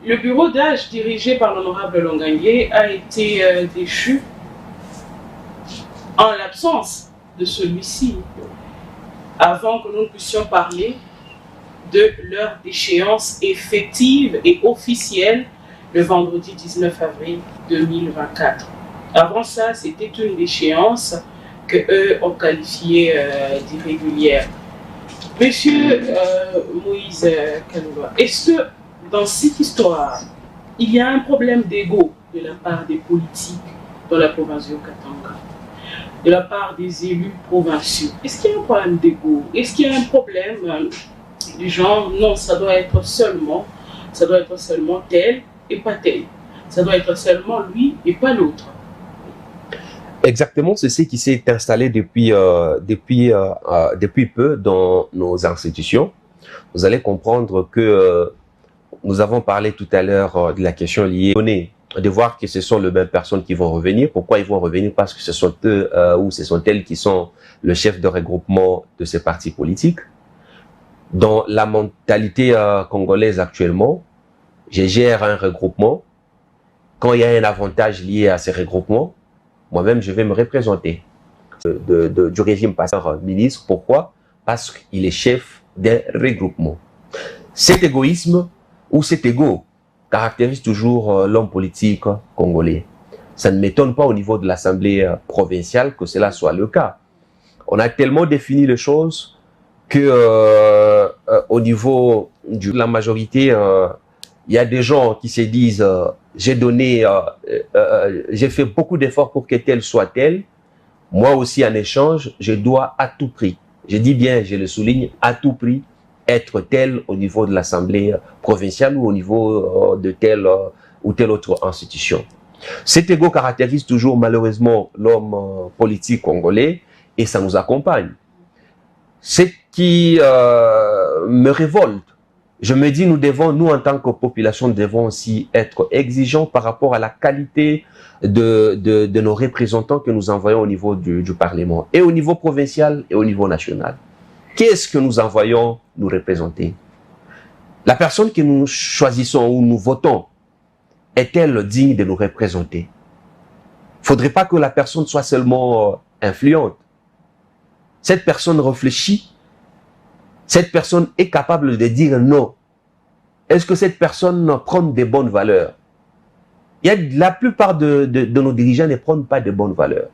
le bureau d'âge dirigé par l'honorable Longangué a été déchu en l'absence de celui-ci, avant que nous puissions parler de leur déchéance effective et officielle le vendredi 19 avril 2024. Avant ça, c'était une déchéance que eux ont qualifiée d'irrégulière. Monsieur Moïse Kaloula, est-ce que dans cette histoire, il y a un problème d'ego de la part des politiques dans la province du Haut-Katanga, de la part des élus provinciaux? Est-ce qu'il y a un problème d'ego? Est-ce qu'il y a un problème du genre, non, ça doit être seulement tel et pas tel. Ça doit être seulement lui et pas l'autre. Exactement, c'est ce qui s'est installé depuis peu dans nos institutions. Vous allez comprendre que nous avons parlé tout à l'heure de la question liée de voir que ce sont les mêmes personnes qui vont revenir. Pourquoi ils vont revenir? Parce que ce sont eux ou ce sont elles qui sont le chef de regroupement de ces partis politiques. Dans la mentalité congolaise actuellement, je gère un regroupement. Quand il y a un avantage lié à ces regroupements, moi-même, je vais me représenter du régime passeur ministre. Pourquoi? Parce qu'il est chef d'un regroupement. Cet égoïsme ou cet ego caractérise toujours l'homme politique congolais. Ça ne m'étonne pas au niveau de l'Assemblée provinciale que cela soit le cas. On a tellement défini les choses que au niveau de la majorité, il y a des gens qui se disent j'ai donné, j'ai fait beaucoup d'efforts pour que tel soit tel. Moi aussi, en échange, je dois à tout prix, je dis bien, je le souligne, à tout prix, être tel au niveau de l'Assemblée provinciale ou au niveau de telle ou telle autre institution. Cet ego caractérise toujours malheureusement l'homme politique congolais et ça nous accompagne. Ce qui me révolte, je me dis, nous en tant que population, devons aussi être exigeants par rapport à la qualité de nos représentants que nous envoyons au niveau du Parlement, et au niveau provincial et au niveau national. Qu'est-ce que nous envoyons nous représenter? La personne que nous choisissons ou nous votons, est-elle digne de nous représenter? Il ne faudrait pas que la personne soit seulement influente. Cette personne réfléchit. Cette personne est capable de dire non. Est-ce que cette personne prend des bonnes valeurs? La plupart de nos dirigeants ne prennent pas de bonnes valeurs.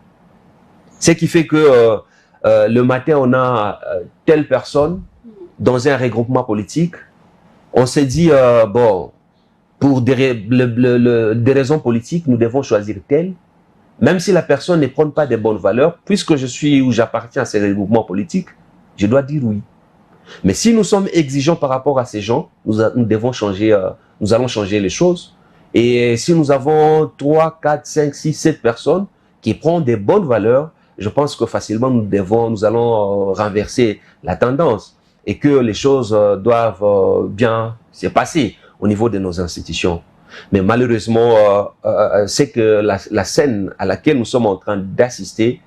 Ce qui fait que le matin, on a telle personne dans un regroupement politique. On s'est dit, bon, pour des raisons politiques, nous devons choisir telle. Même si la personne ne prend pas des bonnes valeurs, puisque je suis ou j'appartiens à ces regroupements politiques, je dois dire oui. Mais si nous sommes exigeants par rapport à ces gens, nous devons changer, nous allons changer les choses. Et si nous avons 3, 4, 5, 6, 7 personnes qui prennent des bonnes valeurs, je pense que facilement nous allons renverser la tendance et que les choses doivent bien se passer au niveau de nos institutions. Mais malheureusement, c'est que la scène à laquelle nous sommes en train d'assister,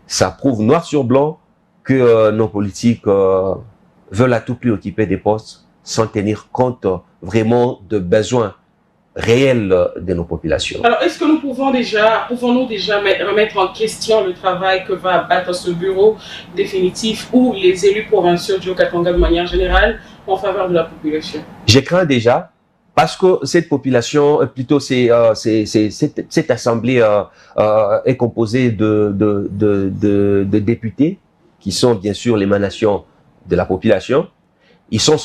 ça prouve noir sur blanc que nos politiques veulent à tout prix occuper des postes sans tenir compte vraiment de besoins réels de nos populations. Alors, est-ce que nous pouvons déjà remettre en question le travail que va abattre ce bureau définitif ou les élus provinciaux du Haut-Katanga de manière générale en faveur de la population? Je crains déjà, parce que cette population, plutôt cette assemblée est composée de députés qui sont bien sûr l'émanation de la population. Ils sont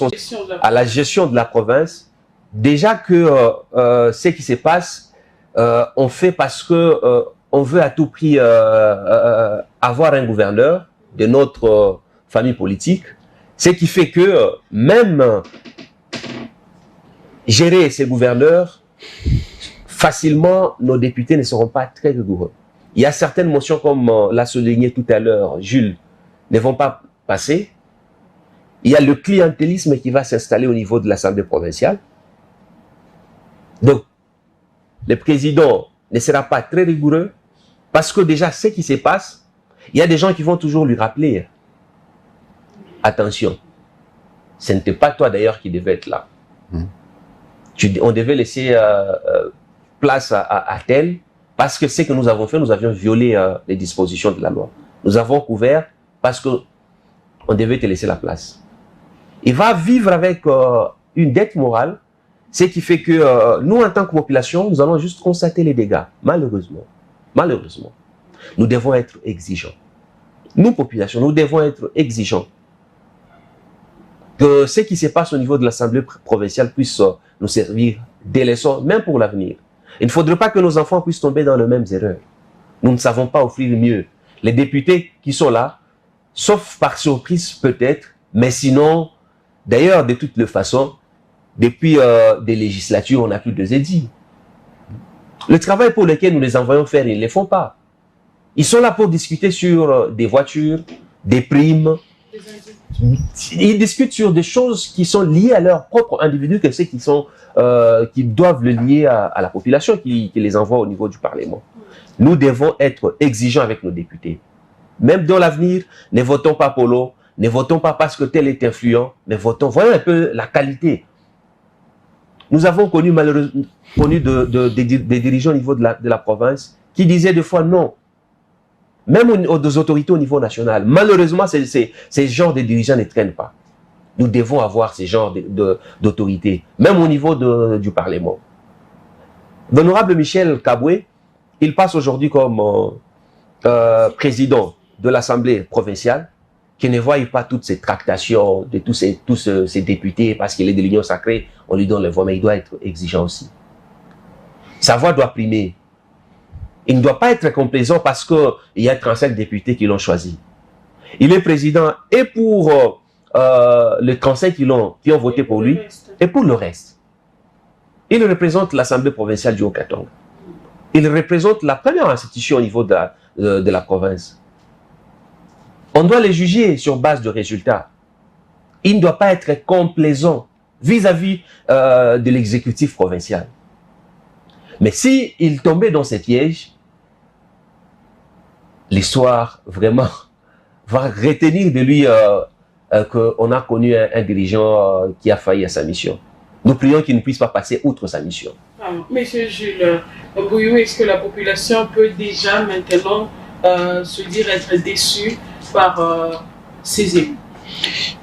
à la gestion de la province. Déjà que ce qui se passe, on fait parce que on veut à tout prix avoir un gouverneur de notre famille politique. Ce qui fait que même gérer ces gouverneurs, facilement, nos députés ne seront pas très rigoureux. Il y a certaines motions, comme l'a souligné tout à l'heure Jules, ne vont pas passer. Il y a le clientélisme qui va s'installer au niveau de l'Assemblée provinciale. Donc, le président ne sera pas très rigoureux parce que déjà, ce qui se passe, il y a des gens qui vont toujours lui rappeler. Attention, ce n'était pas toi d'ailleurs qui devais être là. On devait laisser place à tel, parce que ce que nous avons fait, nous avions violé les dispositions de la loi. Nous avons couvert parce que on devait te laisser la place. Il va vivre avec une dette morale, ce qui fait que nous, en tant que population, nous allons juste constater les dégâts, malheureusement. Malheureusement. Nous devons être exigeants. Nous, population, nous devons être exigeants. Que ce qui se passe au niveau de l'Assemblée provinciale puisse nous servir des leçons, même pour l'avenir. Il ne faudrait pas que nos enfants puissent tomber dans les mêmes erreurs. Nous ne savons pas offrir mieux. Les députés qui sont là, sauf par surprise peut-être, mais sinon, d'ailleurs, de toutes les façons, depuis des législatures, on n'a plus de édits. Le travail pour lequel nous les envoyons faire, ils ne le font pas. Ils sont là pour discuter sur des voitures, des primes. Ils discutent sur des choses qui sont liées à leur propre individu, que ceux qui doivent le lier à la population qui les envoie au niveau du Parlement. Nous devons être exigeants avec nos députés. Même dans l'avenir, ne votons pas pour l'eau, ne votons pas parce que tel est influent, mais votons, voyons un peu la qualité. Nous avons connu malheureusement des dirigeants au niveau de la province qui disaient des fois non. Même aux autorités au niveau national. Malheureusement, ces genres de dirigeants ne traînent pas. Nous devons avoir ces genres d'autorités, même au niveau du Parlement. L'honorable Michel Kaboué, il passe aujourd'hui comme président de l'Assemblée provinciale, qui ne voit pas toutes ces tractations de tous ces députés, parce qu'il est de l'Union sacrée, on lui donne les voix, mais il doit être exigeant aussi. Sa voix doit primer. Il ne doit pas être complaisant parce qu'il y a 35 députés qui l'ont choisi. Il est président et pour les 35 qui ont voté pour lui, et pour le reste. Il représente l'Assemblée provinciale du Haut-Katanga. Il représente la première institution au niveau de la province. On doit les juger sur base de résultats. Il ne doit pas être complaisant vis-à-vis de l'exécutif provincial. Mais s'il tombait dans ces pièges, l'histoire vraiment va retenir de lui qu'on a connu un dirigeant qui a failli à sa mission. Nous prions qu'il ne puisse pas passer outre sa mission. Monsieur Jules Bouillou, est-ce que la population peut déjà maintenant se dire être déçue par ses élus?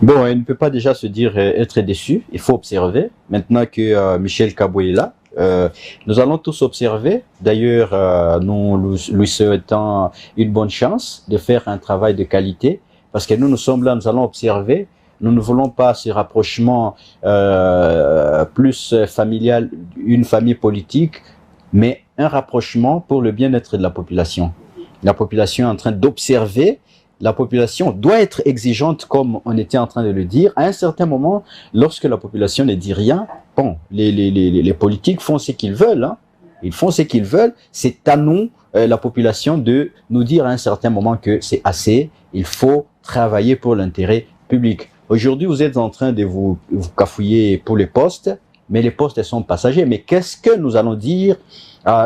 Bon, elle ne peut pas déjà se dire être déçue. Il faut observer. Maintenant que Michel Kaboué est là, Nous allons tous observer. D'ailleurs, nous lui souhaitons une bonne chance de faire un travail de qualité, parce que nous sommes là, nous allons observer. Nous ne voulons pas ce rapprochement plus familial, une famille politique, mais un rapprochement pour le bien-être de la population. La population est en train d'observer. La population doit être exigeante, comme on était en train de le dire. À un certain moment, lorsque la population ne dit rien, bon, les politiques font ce qu'ils veulent. Hein. Ils font ce qu'ils veulent. C'est à nous, la population, de nous dire à un certain moment que c'est assez. Il faut travailler pour l'intérêt public. Aujourd'hui, vous êtes en train de vous cafouiller pour les postes, mais les postes elles sont passagers. Mais qu'est-ce que nous allons dire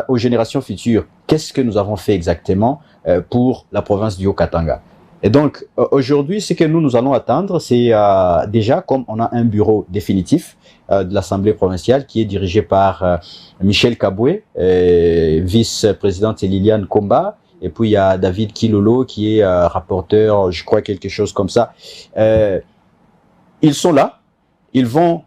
aux générations futures? Qu'est-ce que nous avons fait exactement pour la province du Haut-Katanga? Et donc, aujourd'hui, ce que nous allons attendre, c'est déjà, comme on a un bureau définitif de l'Assemblée provinciale qui est dirigé par Michel Kaboué, vice-présidente Liliane Komba, et puis il y a David Kilolo qui est rapporteur, je crois quelque chose comme ça. Ils sont là, ils vont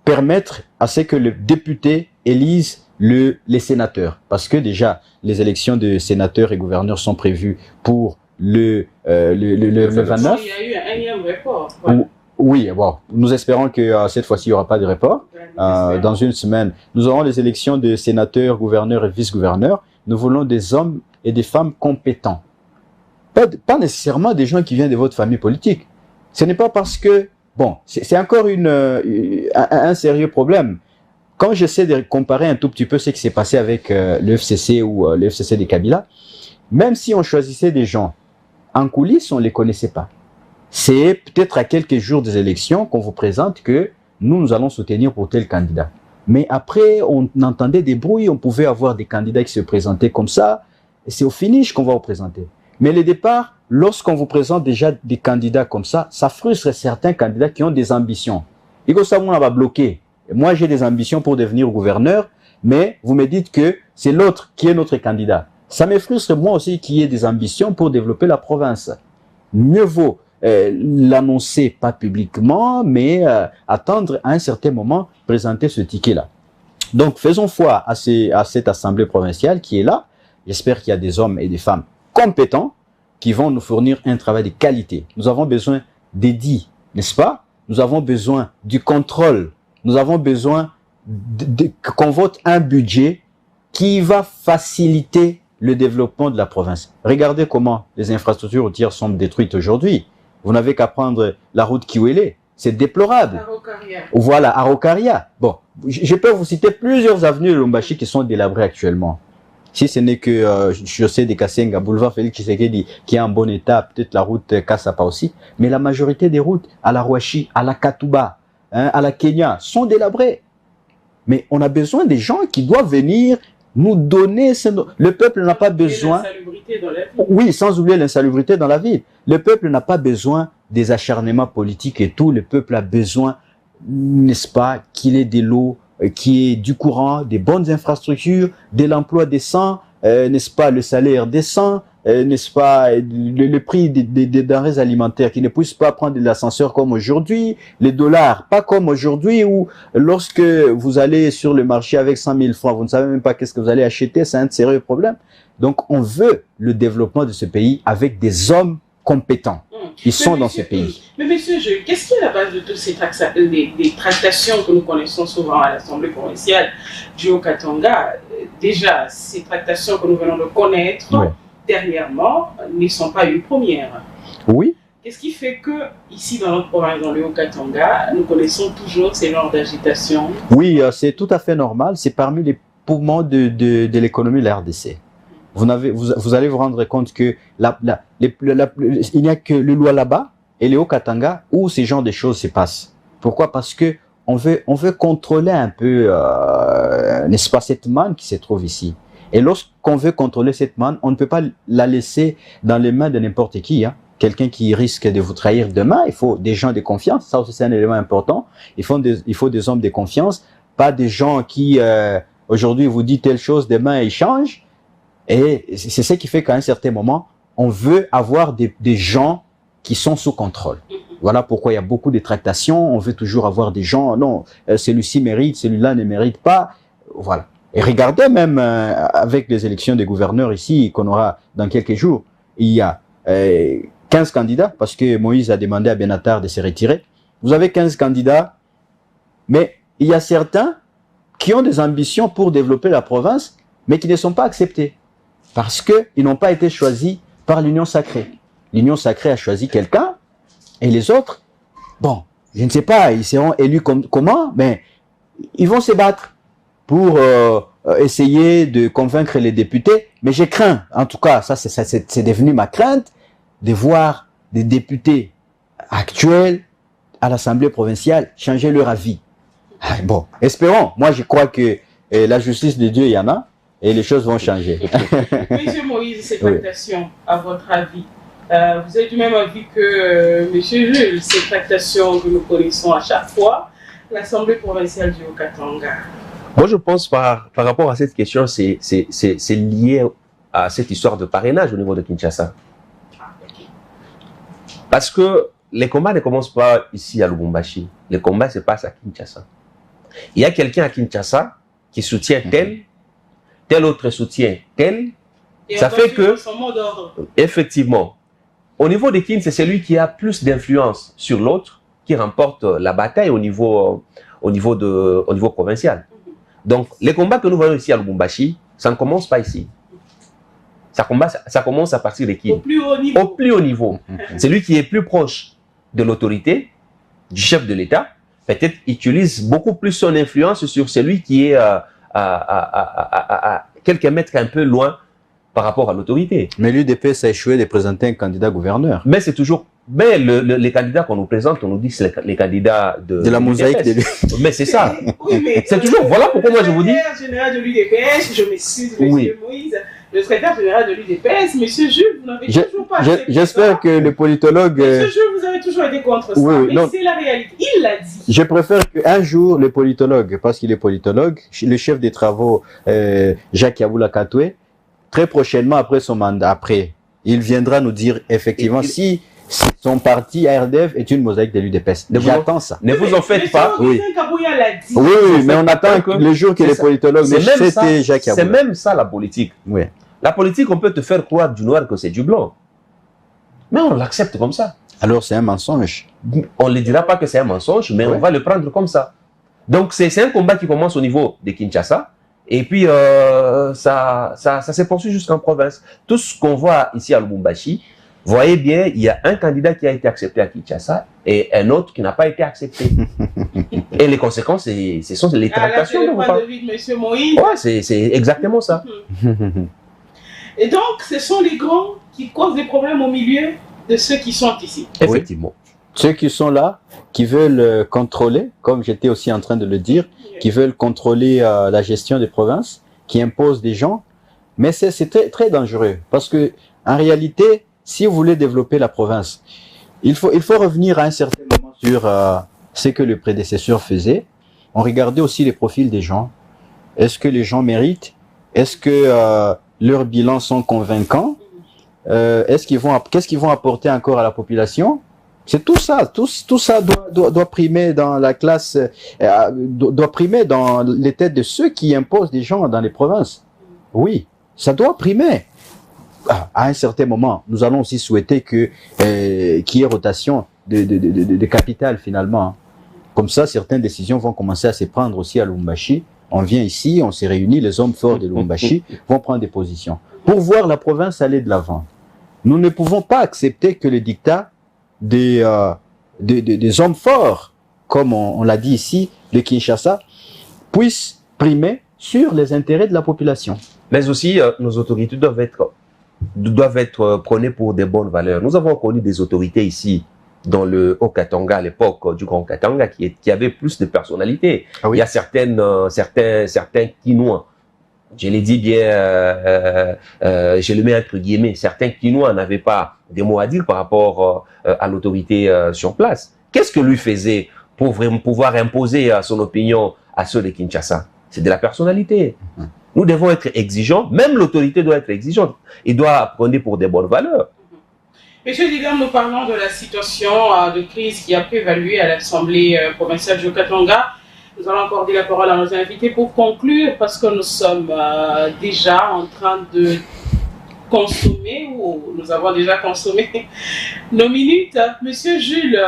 permettre à ce que le député élise les sénateurs. Parce que déjà, les élections de sénateurs et gouverneurs sont prévues pour le 29. Il y a eu un énième report. Oui, bon, nous espérons que cette fois-ci, il n'y aura pas de report. Dans une semaine, nous aurons les élections de sénateurs, gouverneurs et vice-gouverneurs. Nous voulons des hommes et des femmes compétents. Pas nécessairement des gens qui viennent de votre famille politique. Ce n'est pas parce que... Bon, c'est encore un sérieux problème. Quand j'essaie de comparer un tout petit peu ce qui s'est passé avec le FCC ou le FCC de Kabila, même si on choisissait des gens en coulisses, on ne les connaissait pas. C'est peut-être à quelques jours des élections qu'on vous présente que nous allons soutenir pour tel candidat. Mais après, on entendait des bruits, on pouvait avoir des candidats qui se présentaient comme ça, et c'est au finish qu'on va vous présenter. Mais le départ, lorsqu'on vous présente déjà des candidats comme ça frustre certains candidats qui ont des ambitions. Il faut savoir, on va bloquer. Moi, j'ai des ambitions pour devenir gouverneur, mais vous me dites que c'est l'autre qui est notre candidat. Ça me frustre moi aussi qui ai des ambitions pour développer la province. Mieux vaut l'annoncer pas publiquement, mais attendre à un certain moment, présenter ce ticket-là. Donc, faisons foi à cette assemblée provinciale qui est là. J'espère qu'il y a des hommes et des femmes compétents qui vont nous fournir un travail de qualité. Nous avons besoin d'édits, n'est-ce pas? Nous avons besoin du contrôle. Nous avons besoin qu'on vote un budget qui va faciliter le développement de la province. Regardez comment les infrastructures routières sont détruites aujourd'hui. Vous n'avez qu'à prendre la route Kiwele. C'est déplorable. Araucaria. Voilà, Araucaria. Bon, je peux vous citer plusieurs avenues de Lombashi qui sont délabrées actuellement. Si ce n'est que chaussée de Kassenga, boulevard Félix Tshisekedi, qui est en bon état, peut-être la route Kassapa aussi, mais la majorité des routes à la Rouachi, à la Katouba, à la Kenya, sont délabrées. Mais on a besoin des gens qui doivent venir nous donner... Le peuple n'a pas besoin... L'insalubrité dans la ville. Oui, sans oublier l'insalubrité dans la ville. Le peuple n'a pas besoin des acharnements politiques et tout. Le peuple a besoin, n'est-ce pas, qu'il ait de l'eau, qu'il y ait du courant, des bonnes infrastructures, de l'emploi décent, n'est-ce pas, le salaire décent, n'est-ce pas, le prix des denrées alimentaires qui ne puissent pas prendre de l'ascenseur comme aujourd'hui, les dollars, pas comme aujourd'hui où lorsque vous allez sur le marché avec 100 000 francs, vous ne savez même pas qu'est-ce que vous allez acheter, c'est un sérieux problème. Donc on veut le développement de ce pays avec des hommes compétents. Ils sont dans ce pays. Mais monsieur, qu'est-ce qui est à la base de toutes ces tractations que nous connaissons souvent à l'Assemblée provinciale du Haut-Katanga? Déjà, ces tractations que nous venons de connaître, oui, dernièrement, ne sont pas une première. Oui. Qu'est-ce qui fait que, ici dans notre province, dans le Haut-Katanga, nous connaissons toujours ces genres d'agitation? Oui, c'est tout à fait normal. C'est parmi les poumons de l'économie de la RDC. Vous allez vous rendre compte que il n'y a que le Lualaba et le Haut-Katanga où ces genres de choses se passent. Pourquoi? Parce que on veut contrôler un peu, n'est-ce pas, cette manne qui se trouve ici. Et lorsqu'on veut contrôler cette manne, on ne peut pas la laisser dans les mains de n'importe qui. Hein. Quelqu'un qui risque de vous trahir demain, il faut des gens de confiance. Ça aussi, c'est un élément important. Il faut des hommes de confiance, pas des gens qui, aujourd'hui, vous disent telle chose, demain, ils changent. Et c'est ce qui fait qu'à un certain moment, on veut avoir des gens qui sont sous contrôle. Voilà pourquoi il y a beaucoup de tractations. On veut toujours avoir des gens, non, celui-ci mérite, celui-là ne mérite pas. voilà. Et regardez même avec les élections des gouverneurs ici qu'on aura dans quelques jours, il y a 15 candidats parce que Moïse a demandé à Benatar de se retirer. Vous avez 15 candidats, mais il y a certains qui ont des ambitions pour développer la province, mais qui ne sont pas acceptés parce qu'ils n'ont pas été choisis par l'Union sacrée. L'Union sacrée a choisi quelqu'un et les autres, bon, je ne sais pas, ils seront élus comment, mais ils vont se battre pour essayer de convaincre les députés. Mais j'ai craint, en tout cas, ça c'est devenu ma crainte, de voir des députés actuels à l'Assemblée provinciale changer leur avis. Bon, espérons. Moi, je crois que la justice de Dieu, il y en a, et les choses vont changer. Monsieur Moïse, ces tractations, à votre avis, vous êtes du même avis que Monsieur Jules, ces tractations que nous connaissons à chaque fois, l'Assemblée provinciale du Haut-Katanga? Moi, je pense par rapport à cette question, c'est lié à cette histoire de parrainage au niveau de Kinshasa. Parce que les combats ne commencent pas ici à Lubumbashi. Les combats se passent à Kinshasa. Il y a quelqu'un à Kinshasa qui soutient tel autre soutient tel. Et ça fait que, son mot d'ordre. Effectivement, au niveau de Kin, c'est celui qui a plus d'influence sur l'autre qui remporte la bataille au niveau provincial. Donc, les combats que nous voyons ici à Lubumbashi, ça ne commence pas ici. Ça commence à partir de qui? Au plus haut niveau. Au plus haut niveau. Celui qui est plus proche de l'autorité, du chef de l'État, peut-être utilise beaucoup plus son influence sur celui qui est à quelques mètres un peu loin par rapport à l'autorité. Mais l'UDPS a échoué de présenter un candidat gouverneur. Mais c'est toujours... Mais les candidats qu'on nous présente, on nous dit que c'est les candidats de la mosaïque de l'UDPS. Mais c'est ça. Oui, mais c'est toujours... Voilà pourquoi moi je vous dis... Le secrétaire général de l'UDPS, je m'excuse, monsieur Moïse, le secrétaire général de l'UDPS, monsieur Jules, vous n'avez toujours pas... J'espère que les politologues... Monsieur Jules, vous avez toujours été contre ça, mais c'est la réalité. Il l'a dit. Je préfère qu'un jour, les politologues, parce qu'il est politologue, le chef des travaux, Jacques Yaboula Katoué, très prochainement après son mandat, il viendra nous dire effectivement si son parti ARDF est une mosaïque de l'UDPS. J'attends ça. Ne vous en faites pas. Oui, dit. oui, mais on attend le jour que les politologues... C'était Jacques Yaboula. C'est même ça la politique. Oui. La politique, on peut te faire croire du noir que c'est du blanc. Mais on l'accepte comme ça. Alors c'est un mensonge. On ne dira pas que c'est un mensonge, mais on va le prendre comme ça. Donc c'est un combat qui commence au niveau de Kinshasa. Et puis, ça se poursuit jusqu'en province. Tout ce qu'on voit ici à Lubumbashi, voyez bien, il y a un candidat qui a été accepté à Kinshasa et un autre qui n'a pas été accepté. Et les conséquences, ce sont les tractations. C'est le point de vue de M. Moïse. Ouais, c'est exactement ça. Et donc, ce sont les grands qui causent des problèmes au milieu de ceux qui sont ici. Effectivement. Ceux qui sont là, qui veulent contrôler, comme j'étais aussi en train de le dire, qui veulent contrôler la gestion des provinces, qui imposent des gens. Mais c'est très, très dangereux parce que en réalité, si vous voulez développer la province, il faut revenir à un certain moment sur ce que le prédécesseur faisait. On regardait aussi les profils des gens. Est-ce que les gens méritent? Est-ce que leurs bilans sont convaincants? Qu'est-ce qu'ils vont apporter encore à la population? C'est tout ça. Tout ça doit primer dans la classe, doit primer dans les têtes de ceux qui imposent des gens dans les provinces. Oui, ça doit primer. À un certain moment, nous allons aussi souhaiter qu'il y ait rotation de capital finalement. Comme ça, certaines décisions vont commencer à se prendre aussi à Lubumbashi. On vient ici, on se réunit, les hommes forts de Lubumbashi vont prendre des positions pour voir la province aller de l'avant. Nous ne pouvons pas accepter que les dictats des hommes forts, comme on l'a dit ici, de Kinshasa, puissent primer sur les intérêts de la population. Mais aussi, nos autorités doivent être prônées pour des bonnes valeurs. Nous avons connu des autorités ici, dans le Haut-Katanga, à l'époque du Grand Katanga, qui avaient plus de personnalité. Ah oui. Il y a certains Kinois, je l'ai dit bien, je le mets entre guillemets, certains Kinois n'avaient pas des mots à dire par rapport à l'autorité sur place. Qu'est-ce que lui faisait pour pouvoir imposer son opinion à ceux de Kinshasa? C'est de la personnalité. Nous devons être exigeants, même l'autorité doit être exigeante. Il doit prendre pour des bonnes valeurs. Monsieur Digam, nous parlons de la situation de crise qui a prévalu à l'Assemblée provinciale du Haut-Katanga. Nous allons accorder la parole à nos invités pour conclure parce que nous sommes déjà en train de consommer ou nous avons déjà consommé nos minutes. Monsieur Jules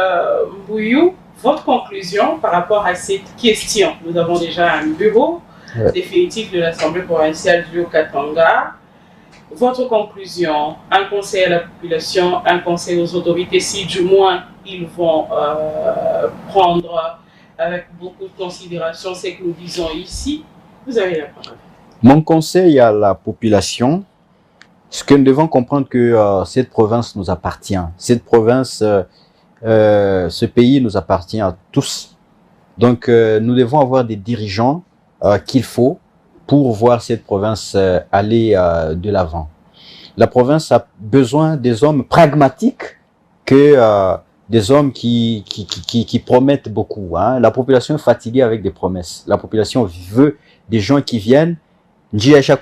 Mbouiou, votre conclusion par rapport à cette question. Nous avons déjà un bureau définitif de l'Assemblée provinciale du Haut-Katanga. Votre conclusion, un conseil à la population, un conseil aux autorités, si du moins ils vont prendre avec beaucoup de considération ce que nous disons ici. Vous avez la parole. Mon conseil à la population, ce que nous devons comprendre que cette province nous appartient. Cette province, ce pays nous appartient à tous. Donc nous devons avoir des dirigeants qu'il faut pour voir cette province aller de l'avant. La province a besoin des hommes pragmatiques que des hommes qui promettent beaucoup. Hein. La population est fatiguée avec des promesses. La population veut des gens qui viennent. C'est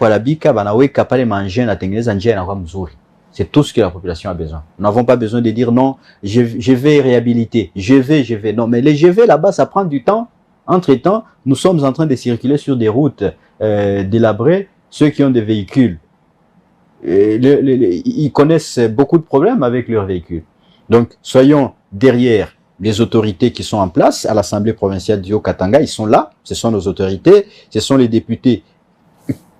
tout ce que la population a besoin. Nous n'avons pas besoin de dire non, je vais réhabiliter, je vais. Non, mais les je vais là-bas, ça prend du temps. Entre-temps, nous sommes en train de circuler sur des routes délabrées. Ceux qui ont des véhicules, ils connaissent beaucoup de problèmes avec leurs véhicules. Donc, soyons derrière les autorités qui sont en place à l'Assemblée provinciale du Haut-Katanga. Ils sont là, ce sont nos autorités, ce sont les députés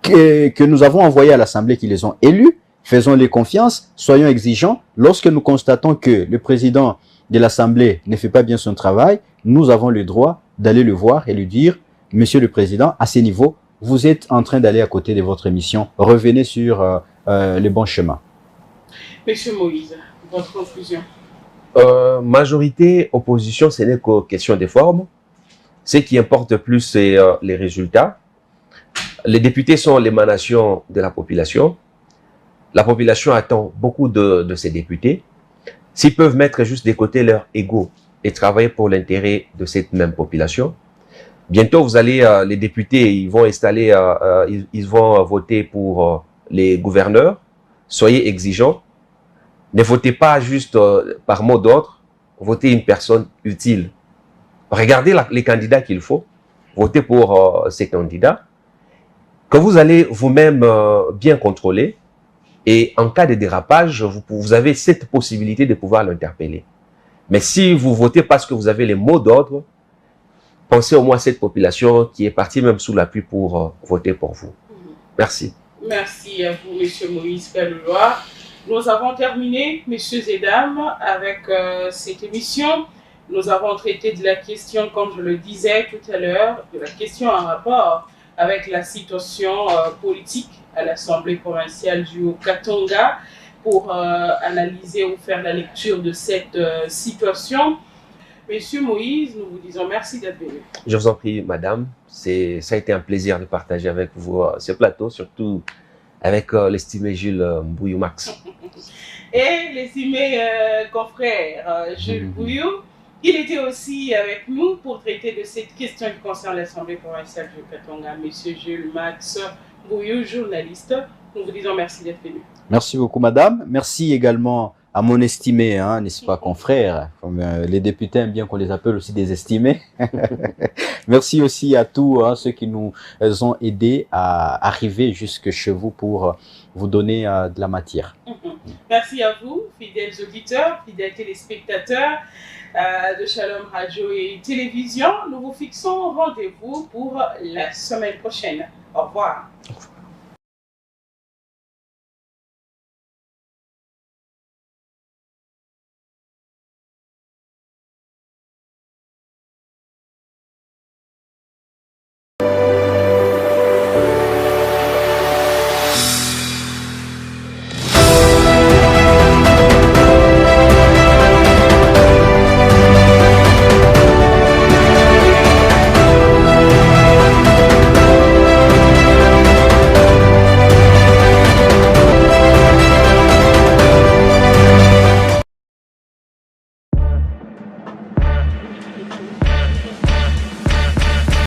que nous avons envoyés à l'Assemblée qui les ont élus. Faisons-les confiance, soyons exigeants. Lorsque nous constatons que le président de l'Assemblée ne fait pas bien son travail, nous avons le droit d'aller le voir et lui dire, Monsieur le Président, à ce niveau, vous êtes en train d'aller à côté de votre mission. Revenez sur le bon chemin. Monsieur Moïse, votre conclusion. Majorité, opposition, ce n'est que question des formes. Ce qui importe plus, c'est les résultats. Les députés sont l'émanation de la population. La population attend beaucoup de ces députés. S'ils peuvent mettre juste de côté leur ego et travailler pour l'intérêt de cette même population, bientôt vous allez, les députés, ils vont installer, ils vont voter pour les gouverneurs. Soyez exigeants. Ne votez pas juste par mot d'ordre. Votez une personne utile. Regardez les candidats qu'il faut. Votez pour ces candidats que vous allez vous-même bien contrôler. Et en cas de dérapage, vous avez cette possibilité de pouvoir l'interpeller. Mais si vous votez parce que vous avez les mots d'ordre, pensez au moins à cette population qui est partie même sous la pluie pour voter pour vous. Merci. Merci à vous, Monsieur Moïse Pellois. Nous avons terminé, messieurs et dames, avec cette émission. Nous avons traité de la question, comme je le disais tout à l'heure, de la question en rapport avec la situation politique à l'Assemblée provinciale du Haut-Katanga pour analyser ou faire la lecture de cette situation. Monsieur Moïse, nous vous disons merci d'être venu. Je vous en prie, madame. Ça a été un plaisir de partager avec vous ce plateau, surtout avec l'estimé Jules Mbouiou Max. Et l'estimé confrère Jules Mbouiou, il était aussi avec nous pour traiter de cette question qui concerne l'Assemblée provinciale du Haut-Katanga. Monsieur Jules Max Mbouiou, journaliste, nous vous disons merci d'être venu. Merci beaucoup, madame. Merci également à mon estimé, hein, n'est-ce pas, confrère. Comme, les députés aiment bien qu'on les appelle aussi des estimés. Merci aussi à tous ceux qui nous ont aidés à arriver jusque chez vous pour vous donner de la matière. Merci à vous, fidèles auditeurs, fidèles téléspectateurs de Shalom Radio et Télévision. Nous vous fixons rendez-vous pour la semaine prochaine. Au revoir.